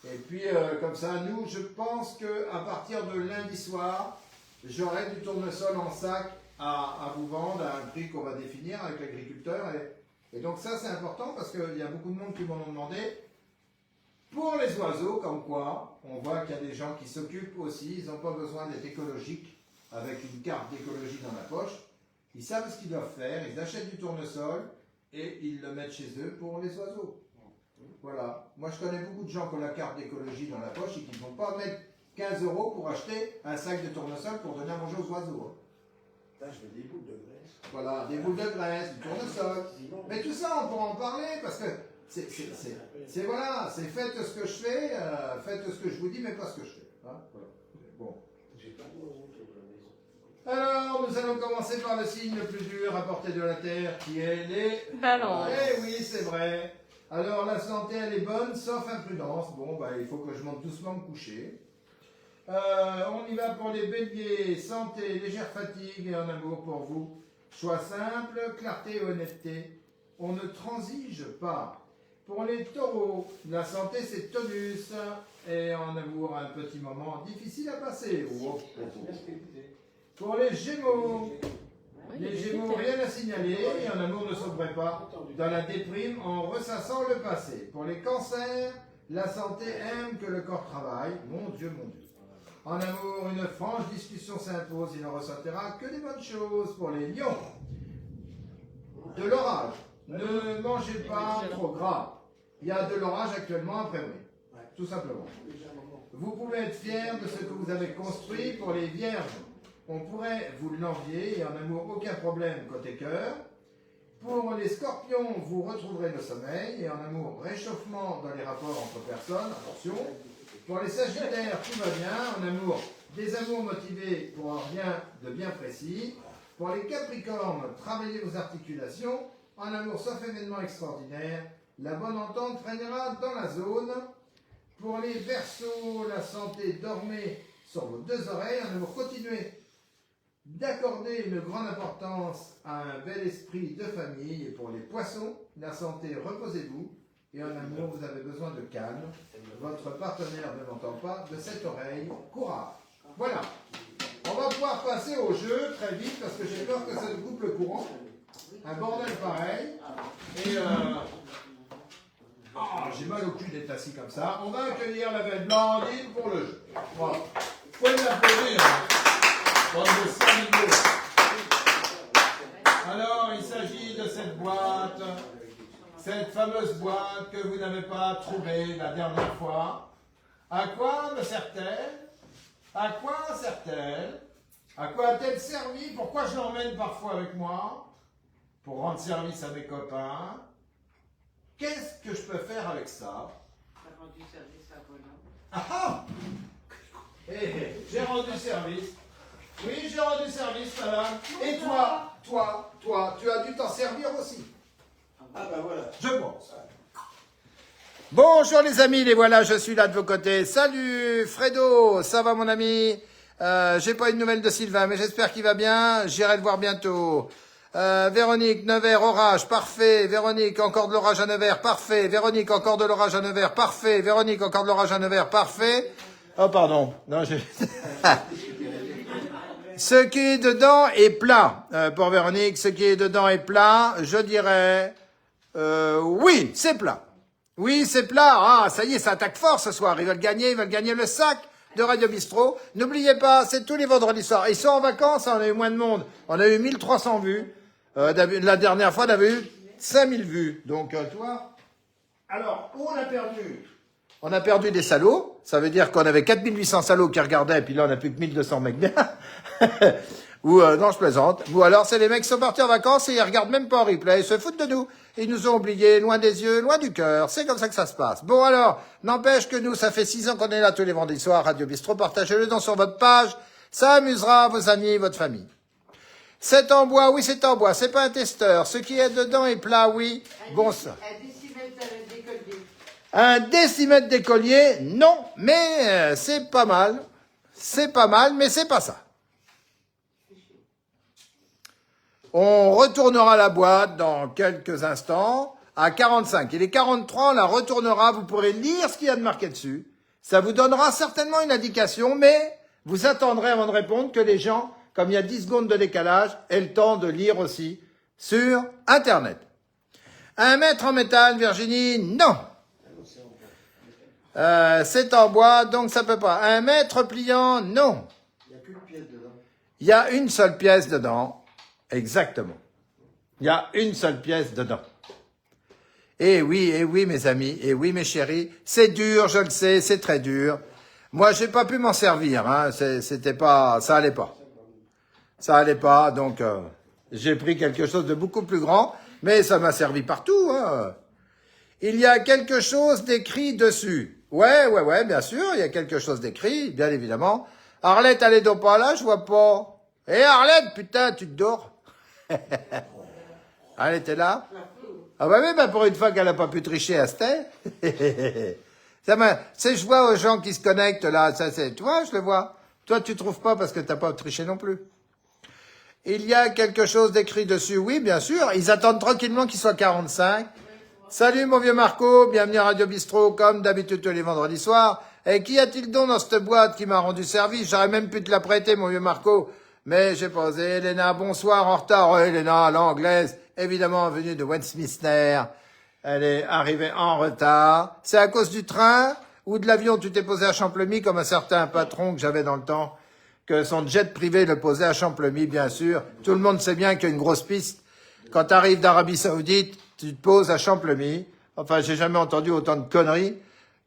Et puis comme ça, nous, je pense qu'à partir de lundi soir, j'aurai du tournesol en sac à vous vendre à un prix qu'on va définir avec l'agriculteur. Et donc ça, c'est important parce qu'il y a beaucoup de monde qui m'en ont demandé. Pour les oiseaux, comme quoi, on voit qu'il y a des gens qui s'occupent aussi, ils n'ont pas besoin d'être écologiques avec une carte d'écologie dans la poche. Ils savent ce qu'ils doivent faire, ils achètent du tournesol et ils le mettent chez eux pour les oiseaux. Voilà. Moi, je connais beaucoup de gens qui ont la carte d'écologie dans la poche et qui ne vont pas mettre 15 € pour acheter un sac de tournesol pour donner à manger aux oiseaux. Là, je veux des boules de graisse. Voilà, des boules de graisse, du tournesol. Mais tout ça, on pourra en parler parce que c'est voilà, c'est faites ce que je fais, faites ce que je vous dis, mais pas ce que je fais. Hein, voilà. Bon. J'ai pas de oiseaux autour de la maison. Alors, nous allons commencer par le signe le plus dur à porter de la terre, qui est les Balance. Eh oui, c'est vrai. Alors, la santé, elle est bonne, sauf imprudence. Bon, bah, il faut que je monte doucement me coucher. On y va pour les béliers. Santé, légère fatigue et un amour pour vous. Choix simple, clarté et honnêteté. On ne transige pas. Pour les taureaux, la santé c'est tonus et en amour un petit moment difficile à passer. Oh, oh, oh. Pour les gémeaux, rien à signaler et en amour ne sauverait pas dans la déprime en ressassant le passé. Pour les cancers, la santé aime que le corps travaille. Mon Dieu, mon Dieu. En amour, une franche discussion s'impose, il ne ressentira que des bonnes choses. Pour les lions, de l'orage. Ne mangez pas trop gras. Il y a de l'orage actuellement à Prémouy, tout simplement. Vous pouvez être fier de ce que vous avez construit. Pour les vierges. On pourrait vous l'envier et en amour aucun problème côté cœur. Pour les scorpions, vous retrouverez le sommeil et en amour réchauffement dans les rapports entre personnes. Attention. Pour les sagittaires, tout va bien. En amour, des amours motivés pour rien de bien précis. Pour les capricornes, travaillez vos articulations. En amour, sauf événement extraordinaire, la bonne entente régnera dans la zone. Pour les verseaux, la santé, dormez sur vos deux oreilles. En amour, continuez d'accorder une grande importance à un bel esprit de famille. Et pour les poissons, la santé, reposez-vous. Et en amour, vous avez besoin de calme. Votre partenaire ne m'entend pas de cette oreille. Courage. Voilà. On va pouvoir passer au jeu très vite parce que j'ai peur que ça nous coupe le courant. Un bordel pareil. Et j'ai mal au cul d'être assis comme ça. On va accueillir la belle Blandine pour le jeu. Voilà. Vous pouvez l'applaudir. Alors, il s'agit de cette boîte, cette fameuse boîte que vous n'avez pas trouvée la dernière fois. À quoi me sert-elle? À quoi sert-elle? À quoi a-t-elle servi? Pourquoi je l'emmène parfois avec moi? pour rendre service à mes copains. Qu'est-ce que je peux faire avec ça? T'as rendu service à volant. Ah ah! J'ai rendu service. Oui, j'ai rendu service, madame. Et toi, tu as dû t'en servir aussi. Ah ben voilà. Je pense. Bonjour les amis, les voilà, je suis là de vos côtés. Salut Fredo, ça va mon ami? J'ai pas eu de nouvelles de Sylvain, mais j'espère qu'il va bien. J'irai le voir bientôt. Véronique, Nevers, orage, parfait. Véronique, encore de l'orage à Nevers, parfait. Véronique, encore de l'orage à Nevers, parfait. Véronique, encore de l'orage à Nevers, parfait. Oh pardon, non, Ce qui est dedans est plat. Pour Véronique, ce qui est dedans est plat. Je dirais, oui, c'est plat. Oui, c'est plat. Ah, ça y est, ça attaque fort ce soir. Ils veulent gagner le sac de Radio Bistrot. N'oubliez pas, c'est tous les vendredis soirs. Ils sont en vacances, on a eu moins de monde. On a eu 1300 vues. La dernière fois, on avait eu 5000 vues. Donc, toi. Alors, où on a perdu? On a perdu des salauds. Ça veut dire qu'on avait 4800 salauds qui regardaient, et puis là, on n'a plus que 1200 mecs bien. Ou, non, je plaisante. Ou alors, c'est les mecs qui sont partis en vacances et ils regardent même pas en replay. Ils se foutent de nous. Ils nous ont oubliés, loin des yeux, loin du cœur. C'est comme ça que ça se passe. Bon, alors, n'empêche que nous, ça fait 6 ans qu'on est là tous les vendredis soirs, Radio Bistrot. Partagez-le sur votre page. Ça amusera vos amis, votre famille. C'est en bois, oui, c'est en bois. C'est pas un testeur. Ce qui est dedans est plat, oui. Bon, ça. Un décimètre d'écolier. Un décimètre d'écolier, non, mais c'est pas mal. C'est pas mal, mais c'est pas ça. On retournera la boîte dans quelques instants à 45. Il est 43, on la retournera, vous pourrez lire ce qu'il y a de marqué dessus. Ça vous donnera certainement une indication, mais vous attendrez avant de répondre que les gens, comme il y a 10 secondes de décalage, aient le temps de lire aussi sur Internet. 1 mètre en métal, Virginie, non. C'est en bois, donc ça peut pas. 1 mètre pliant, non. Il n'y a plus de pièce dedans. Il y a une seule pièce dedans. Exactement. Il y a une seule pièce dedans. Eh oui, mes amis, eh oui, mes chéris, c'est dur, je le sais, c'est très dur. Moi, j'ai pas pu m'en servir, hein, c'était pas, ça allait pas. Ça allait pas, donc j'ai pris quelque chose de beaucoup plus grand, mais ça m'a servi partout, hein. Il y a quelque chose d'écrit dessus. Ouais, bien sûr, il y a quelque chose d'écrit, bien évidemment. Arlette, elle est donc pas là, je vois pas. Eh Arlette, putain, tu te dors. Elle était là? Ah bah oui, bah pour une fois qu'elle a pas pu tricher à Stay. Je vois aux gens qui se connectent là, ça c'est, tu vois, je le vois. Toi, tu trouves pas parce que t'as pas triché non plus. Il y a quelque chose d'écrit dessus, oui, bien sûr. Ils attendent tranquillement qu'il soit 45. Salut mon vieux Marco, bienvenue à Radio Bistrot, comme d'habitude tous les vendredis soirs. Et qu'y a-t-il donc dans cette boîte qui m'a rendu service? J'aurais même pu te la prêter, mon vieux Marco. Mais j'ai pas osé. Elena, bonsoir, en retard. Oh, Elena, l'anglaise, évidemment venue de Westminster. Elle est arrivée en retard. C'est à cause du train ou de l'avion? Tu t'es posé à Champlemy comme un certain patron que j'avais dans le temps, que son jet privé le posait à Champlemy, bien sûr. Tout le monde sait bien qu'il y a une grosse piste. Quand tu arrives d'Arabie Saoudite, tu te poses à Champlemy. Enfin, j'ai jamais entendu autant de conneries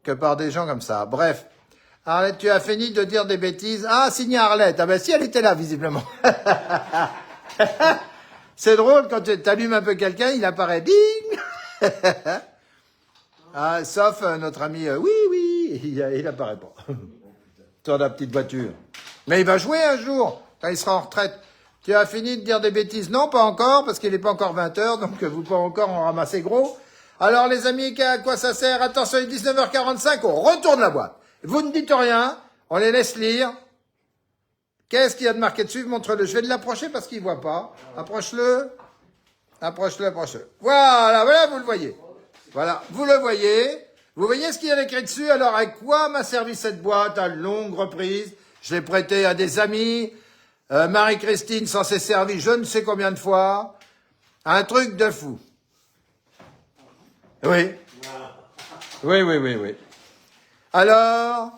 que par des gens comme ça. Bref. Arlette, tu as fini de dire des bêtises. Ah, signé Arlette. Ah ben si, elle était là, visiblement. C'est drôle, quand tu allumes un peu quelqu'un, il apparaît ding. Ah, sauf notre ami, oui, il apparaît pas. Sur la petite voiture. Mais il va jouer un jour, quand il sera en retraite. Tu as fini de dire des bêtises? Non, pas encore, parce qu'il n'est pas encore 20h, donc vous pouvez encore en ramasser gros. Alors les amis, à quoi ça sert? Attention, il est 19h45, on retourne la boîte. Vous ne dites rien, on les laisse lire. Qu'est-ce qu'il y a de marqué dessus? Montre-le. Je vais l'approcher parce qu'il ne voit pas. Approche-le. Approche-le. Voilà, vous le voyez. Voilà, vous le voyez. Vous voyez ce qu'il y a écrit dessus? Alors, à quoi m'a servi cette boîte à longue reprise? Je l'ai prêtée à des amis. Marie-Christine s'en s'est servie je ne sais combien de fois. Un truc de fou. Oui. Oui. Alors,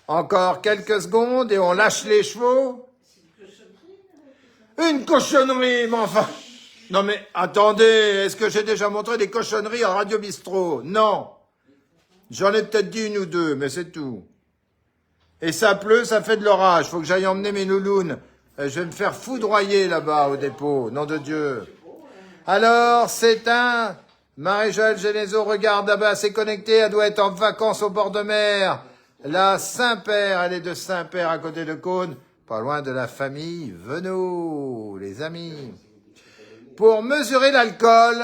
encore quelques secondes et on lâche les chevaux. Une cochonnerie, mais enfin. Non mais, attendez, est-ce que j'ai déjà montré des cochonneries à Radio Bistrot? Non. J'en ai peut-être dit une ou deux, mais c'est tout. Et ça pleut, ça fait de l'orage. Faut que j'aille emmener mes loulounes. Je vais me faire foudroyer là-bas au dépôt. Nom de Dieu. Alors, c'est un... Marie-Joëlle Genesot, regarde là-bas, c'est connecté, elle doit être en vacances au bord de mer. La Saint-Père, elle est de Saint-Père à côté de Cône, pas loin de la famille Venot, les amis. Pour mesurer l'alcool,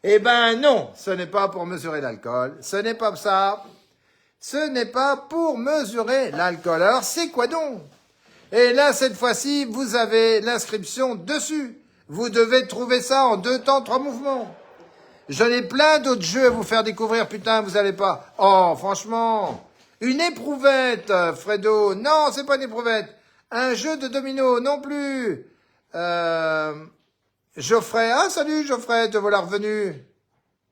eh ben non, ce n'est pas pour mesurer l'alcool, ce n'est pas ça, ce n'est pas pour mesurer l'alcool. Alors c'est quoi donc? Et là, cette fois-ci, vous avez l'inscription dessus. Vous devez trouver ça en 2 temps, 3 mouvements. J'en ai plein d'autres jeux à vous faire découvrir, putain, vous allez pas... Oh, franchement, une éprouvette, Fredo. Non, c'est pas une éprouvette. Un jeu de domino, non plus. Geoffrey. Ah, salut, Geoffrey, te voilà revenu.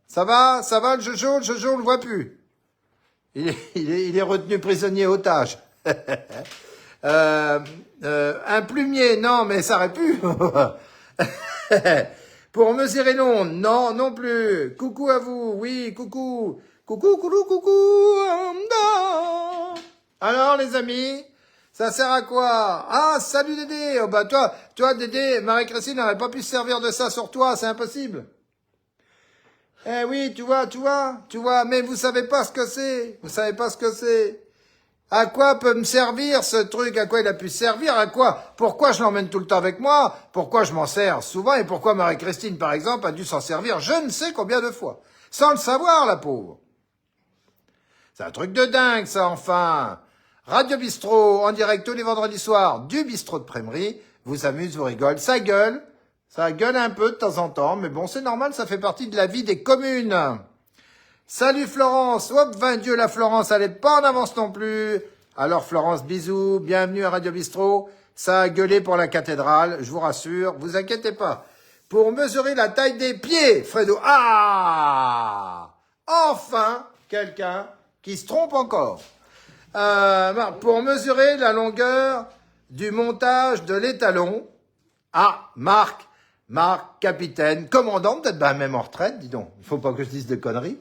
Ça va, le Jojo? Le Jojo, on le voit plus. Il est retenu prisonnier, otage. Un plumier, non, mais ça aurait pu. Pour mesurer l'onde, non, non plus. Coucou à vous, oui, coucou. Coucou, coucou, coucou. Alors, les amis, ça sert à quoi? Ah, salut Dédé. Oh, bah, toi, Dédé, Marie-Christine n'aurait pas pu se servir de ça sur toi, c'est impossible. Eh oui, tu vois, mais vous savez pas ce que c'est. Vous savez pas ce que c'est. À quoi peut me servir ce truc? À quoi il a pu servir? À quoi? Pourquoi je l'emmène tout le temps avec moi? Pourquoi je m'en sers souvent? Et pourquoi Marie-Christine, par exemple, a dû s'en servir je ne sais combien de fois? Sans le savoir, la pauvre. C'est un truc de dingue, ça, enfin. Radio Bistrot, en direct tous les vendredis soirs, du bistrot de Prémery. Vous amuse, vous rigole. Ça gueule un peu de temps en temps, mais bon, c'est normal, ça fait partie de la vie des communes. Salut Florence, hop, 20 Dieu la Florence, elle est pas en avance non plus. Alors Florence, bisous, bienvenue à Radio Bistrot. Ça a gueulé pour la cathédrale, je vous rassure, vous inquiétez pas. Pour mesurer la taille des pieds, Fredo. Ah! Enfin, quelqu'un qui se trompe encore. Pour mesurer la longueur du montage de l'étalon. Ah, Marc, capitaine, commandant, peut-être même en retraite, dis donc. Il faut pas que je dise de conneries.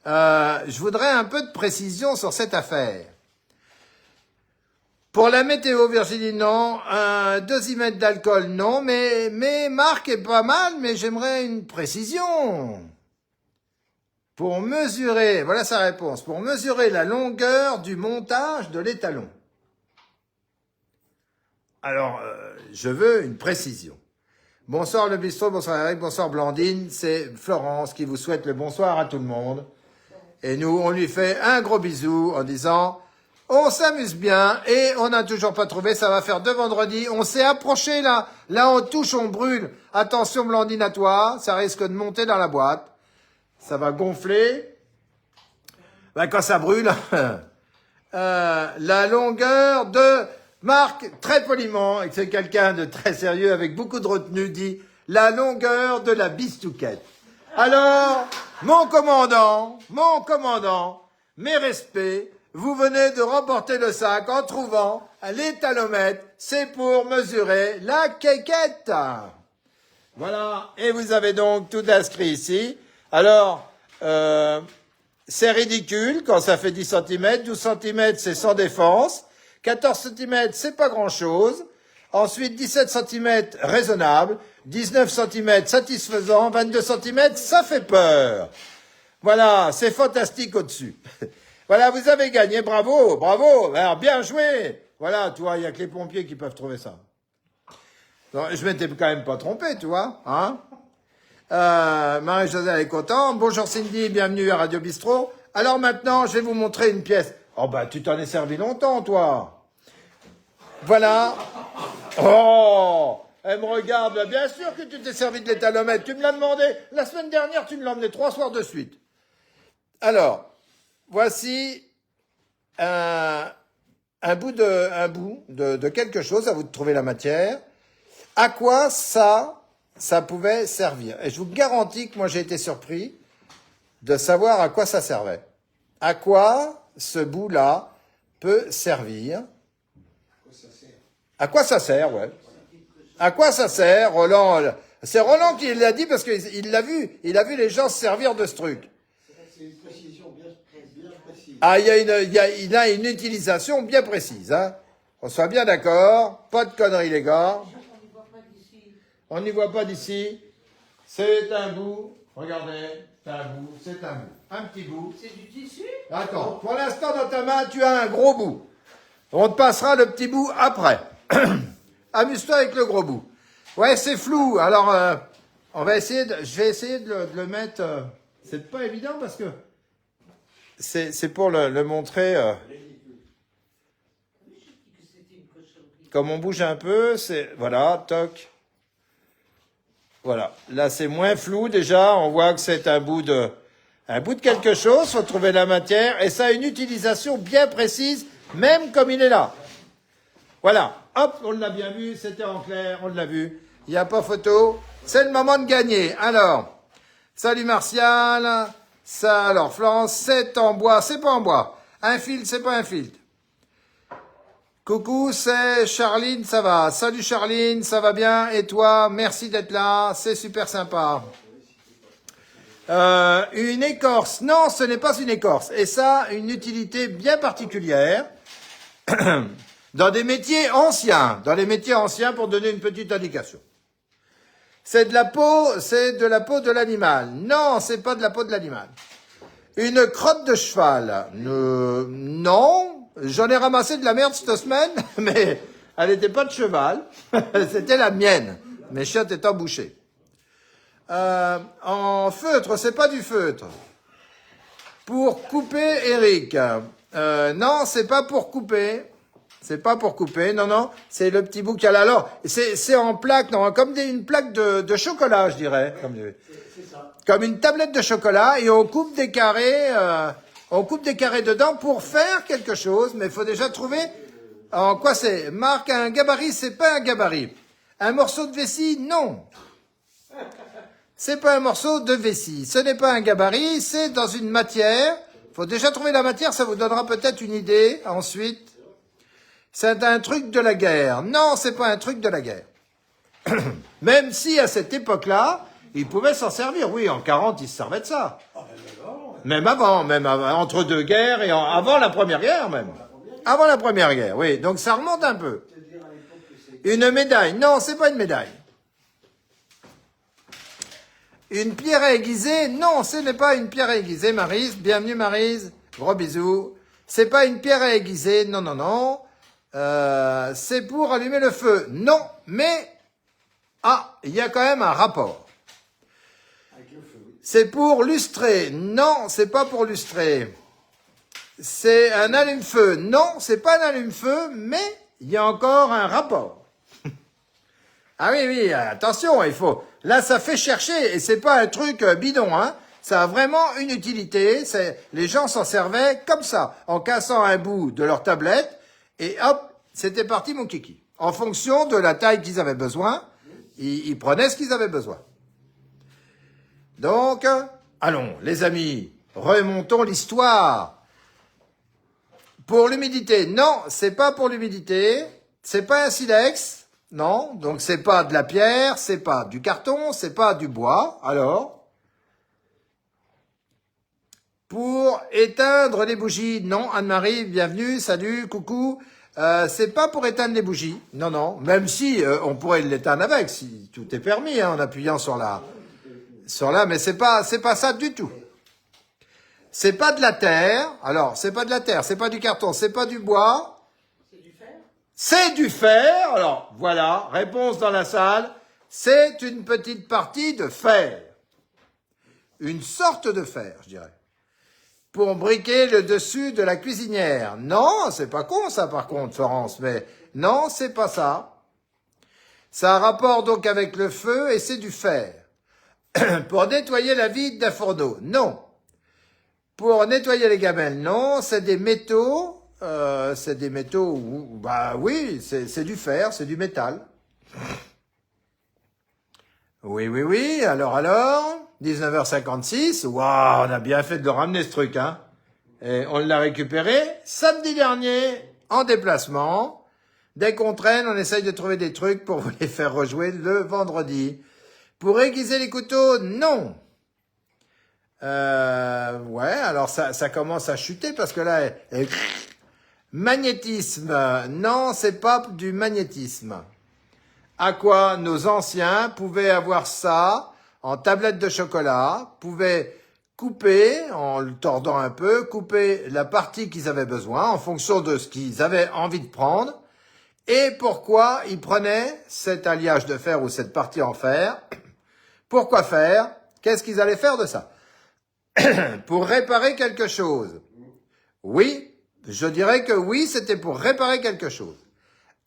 Je voudrais un peu de précision sur cette affaire. Pour la météo, Virginie, non. 2 decimètres d'alcool, non. Mais Marc est pas mal, mais j'aimerais une précision. Pour mesurer, voilà sa réponse, pour mesurer la longueur du montage de l'étalon. Alors, je veux une précision. Bonsoir le bistrot, bonsoir Eric, bonsoir Blandine. C'est Florence qui vous souhaite le bonsoir à tout le monde. Et nous, on lui fait un gros bisou en disant « On s'amuse bien et on n'a toujours pas trouvé, ça va faire 2 vendredis. On s'est approché là. Là, on touche, on brûle. Attention Blandine à toi, ça risque de monter dans la boîte. Ça va gonfler. Ben, quand ça brûle, la longueur de... Marc, très poliment, et c'est quelqu'un de très sérieux avec beaucoup de retenue, dit « La longueur de la bistouquette ». Alors, mon commandant, mes respects, vous venez de remporter le sac en trouvant l'étalomètre, c'est pour mesurer la quéquette. Voilà, et vous avez donc tout inscrit ici. Alors, c'est ridicule quand ça fait 10 cm, 12 cm c'est sans défense, 14 cm c'est pas grand-chose, ensuite 17 cm raisonnable, 19 cm satisfaisant, 22 cm ça fait peur. Voilà, c'est fantastique au-dessus. Voilà, vous avez gagné, bravo, alors bien joué. Voilà, tu vois, il y a que les pompiers qui peuvent trouver ça. Non, je m'étais quand même pas trompé, tu vois, hein. Marie-Josée est contente. Bonjour Cindy, bienvenue à Radio Bistrot. Alors maintenant, je vais vous montrer une pièce. Oh bah, tu t'en es servi longtemps, toi. Voilà. Oh, elle me regarde. Bah, bien sûr que tu t'es servi de l'étalomètre. Tu me l'as demandé. La semaine dernière, tu me l'as emmené 3 soirs de suite. Alors, voici un bout de quelque chose. À vous de trouver la matière. À quoi ça pouvait servir? Et je vous garantis que moi, j'ai été surpris de savoir à quoi ça servait. À quoi ce bout-là peut servir? À quoi ça sert, ouais. À quoi ça sert, Roland? C'est Roland qui l'a dit parce qu'il l'a vu. Il a vu les gens se servir de ce truc. C'est une précision bien précise. Ah, il a une utilisation bien précise, hein. On soit bien d'accord. Pas de conneries, les gars. On n'y voit pas d'ici. C'est un bout. Regardez, c'est un bout, c'est un bout. Un petit bout. C'est du tissu? Attends, pour l'instant dans ta main, tu as un gros bout. On te passera le petit bout après. Amuse-toi avec le gros bout. Ouais, c'est flou. Alors, je vais essayer de le mettre. C'est pas évident parce que c'est pour le montrer. Comme on bouge un peu, c'est voilà, toc. Voilà. Là, c'est moins flou déjà. On voit que c'est un bout de quelque chose. Faut trouver la matière et ça a une utilisation bien précise, même comme il est là. Voilà. Hop, on l'a bien vu. C'était en clair. On l'a vu. Il n'y a pas photo. C'est le moment de gagner. Alors, salut Martial. Ça, alors, Florence, c'est en bois. C'est pas en bois. Un filtre, c'est pas un filtre. Coucou, c'est Charline, ça va. Salut Charline, ça va bien? Et toi? Merci d'être là, c'est super sympa. Une écorce. Non, ce n'est pas une écorce. Et ça, une utilité bien particulière. Dans des métiers anciens. Dans les métiers anciens, pour donner une petite indication. C'est de la peau de l'animal. Non, c'est pas de la peau de l'animal. Une crotte de cheval. Non. J'en ai ramassé de la merde cette semaine, mais elle n'était pas de cheval. C'était la mienne. Mes chiottes étant bouchées. En feutre, c'est pas du feutre. Pour couper, Eric. Non, c'est pas pour couper. C'est pas pour couper. Non, non. C'est le petit bout qu'il y a là. Alors, c'est en plaque, non, comme une plaque de chocolat, je dirais. C'est ça. Comme une tablette de chocolat, et on coupe des carrés. On coupe des carrés dedans pour faire quelque chose, mais il faut déjà trouver en quoi c'est. Marc, un gabarit, c'est pas un gabarit. Un morceau de vessie, non. C'est pas un morceau de vessie. Ce n'est pas un gabarit, c'est dans une matière. Il faut déjà trouver la matière, ça vous donnera peut-être une idée ensuite. C'est un truc de la guerre. Non, c'est pas un truc de la guerre. Même si à cette époque-là, ils pouvaient s'en servir. Oui, en 40, ils se servaient de ça. Même avant, entre deux guerres et avant la première guerre même. Avant la première guerre, oui. Donc ça remonte un peu. Une médaille. Non, c'est pas une médaille. Une pierre aiguisée. Non, ce n'est pas une pierre aiguisée, Maryse. Bienvenue, Maryse. Gros bisous. C'est pas une pierre aiguisée. Non, non, non. C'est pour allumer le feu. Non, mais... Ah, il y a quand même un rapport. C'est pour lustrer. Non, c'est pas pour lustrer. C'est un allume-feu. Non, c'est pas un allume-feu, mais il y a encore un rapport. Ah oui, oui, attention, il faut... Là, ça fait chercher, et c'est pas un truc bidon, hein. Ça a vraiment une utilité. Les gens s'en servaient comme ça, en cassant un bout de leur tablette, et hop, c'était parti mon kiki. En fonction de la taille qu'ils avaient besoin, ils prenaient ce qu'ils avaient besoin. Donc, allons, les amis, remontons l'histoire. Pour l'humidité, non, c'est pas pour l'humidité, c'est pas un silex, non, donc c'est pas de la pierre, c'est pas du carton, c'est pas du bois, alors. Pour éteindre les bougies, non, Anne-Marie, bienvenue, salut, coucou. C'est pas pour éteindre les bougies, non, non, même si on pourrait l'éteindre avec, si tout est permis, hein, en appuyant sur la, mais c'est pas ça du tout. C'est pas de la terre. Alors, c'est pas de la terre, c'est pas du carton, c'est pas du bois. C'est du fer? C'est du fer. Alors, voilà, réponse dans la salle. C'est une petite partie de fer. Une sorte de fer, je dirais. Pour briquer le dessus de la cuisinière. Non, c'est pas con ça par contre, Florence, mais non, c'est pas ça. Ça a rapport donc avec le feu et c'est du fer. Pour nettoyer la vide d'un fourneau, non. Pour nettoyer les gamelles, non. C'est des métaux. Bah oui, c'est du fer, c'est du métal. Oui, oui, oui. Alors, 19h56. Waouh, on a bien fait de le ramener ce truc, hein. Et on l'a récupéré samedi dernier en déplacement. Dès qu'on traîne, on essaye de trouver des trucs pour vous les faire rejouer le vendredi. Pour aiguiser les couteaux, non. Ouais, alors ça commence à chuter parce que là, magnétisme, non, c'est pas du magnétisme. à quoi nos anciens pouvaient avoir ça en tablette de chocolat, pouvaient couper, en le tordant un peu, couper la partie qu'ils avaient besoin en fonction de ce qu'ils avaient envie de prendre. Et pourquoi ils prenaient cet alliage de fer ou cette partie en fer? Pourquoi faire? Qu'est-ce qu'ils allaient faire de ça? Pour réparer quelque chose. Oui, je dirais que oui, c'était pour réparer quelque chose.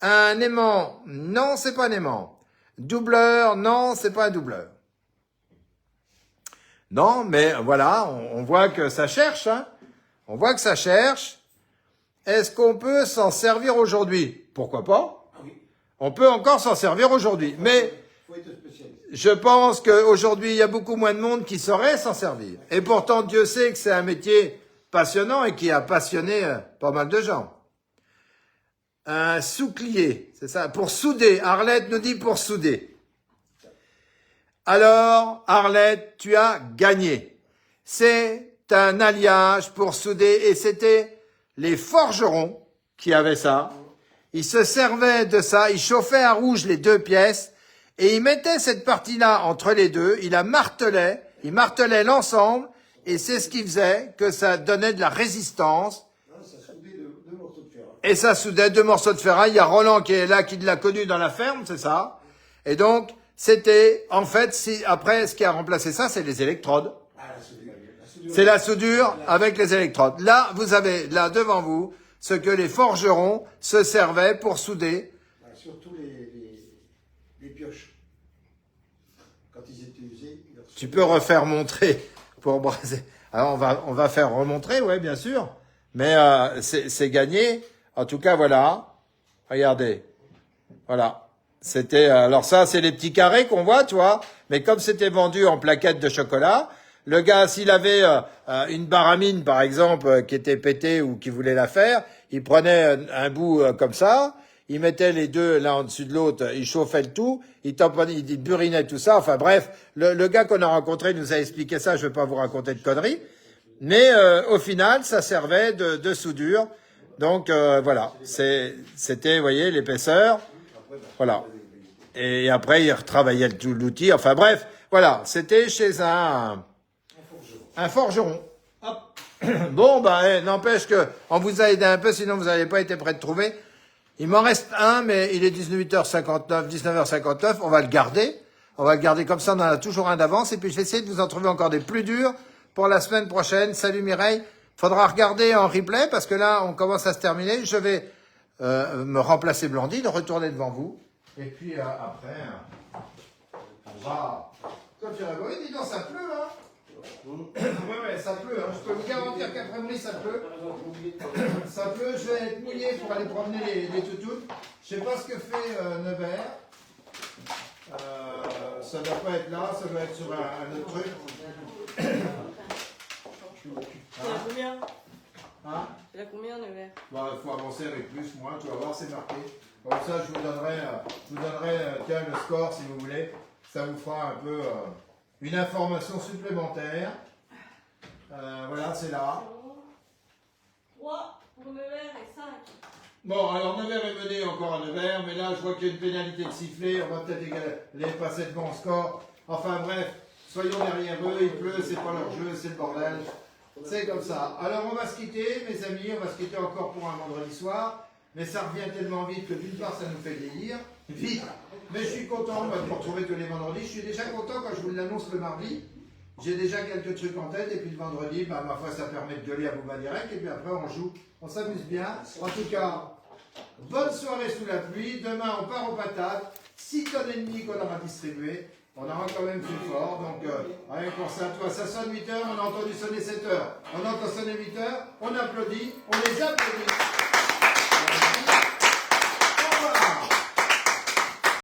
Un aimant, non, c'est pas un aimant. Doubleur, non, c'est pas un doubleur. Non, mais voilà, on voit que ça cherche, hein. On voit que ça cherche. Est-ce qu'on peut s'en servir aujourd'hui? Pourquoi pas? On peut encore s'en servir aujourd'hui. Mais Faut être spécialiste. je pense qu'aujourd'hui, il y a beaucoup moins de monde qui saurait s'en servir. Et pourtant, Dieu sait que c'est un métier passionnant et qui a passionné pas mal de gens. Un souclier, c'est ça, pour souder. Arlette nous dit pour souder. Alors, Arlette, tu as gagné. C'est un alliage pour souder et c'était les forgerons qui avaient ça. Ils se servaient de ça, ils chauffaient à rouge les deux pièces et ils mettaient cette partie-là entre les deux, ils martelaient l'ensemble et c'est ce qui faisait que ça donnait de la résistance. Là, ça soudait deux morceaux de fer. Et ça soudait deux morceaux de ferraille. Il y a Roland qui est là, qui l'a connu dans la ferme, c'est ça. Et donc, c'était, en fait, après, ce qui a remplacé ça, c'est les électrodes. Ah, la soudure. C'est la soudure avec les électrodes. Là, vous avez, là, devant vous, ce que les forgerons se servaient pour souder. Ah, surtout les pioches. Quand ils étaient usés, ils leur Tu peux refaire montrer pour braser. Alors, on va faire remontrer, ouais, bien sûr. Mais, c'est gagné. En tout cas, voilà. Regardez. Voilà. C'était, alors ça, c'est les petits carrés qu'on voit, tu vois. Mais comme c'était vendu en plaquettes de chocolat, le gars, s'il avait une baramine, par exemple, qui était pétée ou qui voulait la faire, il prenait un bout comme ça, il mettait les deux l'un au-dessus de l'autre, il chauffait le tout, il tamponnait, il burinait tout ça. Enfin bref, le gars qu'on a rencontré nous a expliqué ça, je vais pas vous raconter de conneries. Mais au final, ça servait de soudure. Donc voilà, c'était, vous voyez, l'épaisseur. Voilà. Et après, il retravaillaient tout l'outil. Enfin bref, voilà, c'était chez un forgeron. Hop. Bon, bah, n'empêche que on vous a aidé un peu, sinon vous n'avez pas été prêt de trouver. Il m'en reste un, mais il est 18h59, 19h59. On va le garder. On va le garder comme ça, on en a toujours un d'avance. Et puis, je vais essayer de vous en trouver encore des plus durs pour la semaine prochaine. Salut Mireille. Faudra regarder en replay parce que là, on commence à se terminer. Je vais me remplacer Blandine, retourner devant vous. Et puis, après, on va... Toi, tu réveilles, oui, dis donc, ça pleut, hein. Ouais, ça pleut, hein. Je peux vous garantir qu'après-midi, ça pleut. Ça pleut, je vais être mouillé pour aller promener les toutounes. Je sais pas ce que fait Nevers. Ça doit pas être là, ça doit être sur un autre truc. C'est à combien? Hein? C'est à combien, Nevers? Bah, il faut avancer avec plus, moins, tu vas voir, c'est marqué. Comme ça, je vous donnerai tiens, le score si vous voulez. Ça vous fera un peu une information supplémentaire. Voilà, c'est là. 3 pour Nevers et 5. Bon, alors Nevers est mené encore à Nevers, mais là, je vois qu'il y a une pénalité de sifflet. On va peut-être les passer de bon score. Enfin bref, soyons derrière eux, il pleut, c'est pas leur jeu, c'est le bordel. C'est comme ça. Alors on va se quitter, mes amis, on va se quitter encore pour un vendredi soir. Mais ça revient tellement vite que d'une part, ça nous fait vieillir. Vite. Mais je suis content de vous retrouver tous les vendredis. Je suis déjà content quand je vous l'annonce le mardi. J'ai déjà quelques trucs en tête. Et puis le vendredi, bah, ma foi, ça permet de gueuler à Booba Direct. Et puis après, on joue. On s'amuse bien. En tout cas, bonne soirée sous la pluie. Demain, on part aux patates. 6 tonnes et demie qu'on aura distribué. On aura quand même plus fort. Donc, rien que pour ça, toi, ça sonne 8h. On a entendu sonner 7h. On entend sonner 8h. On applaudit. On les applaudit.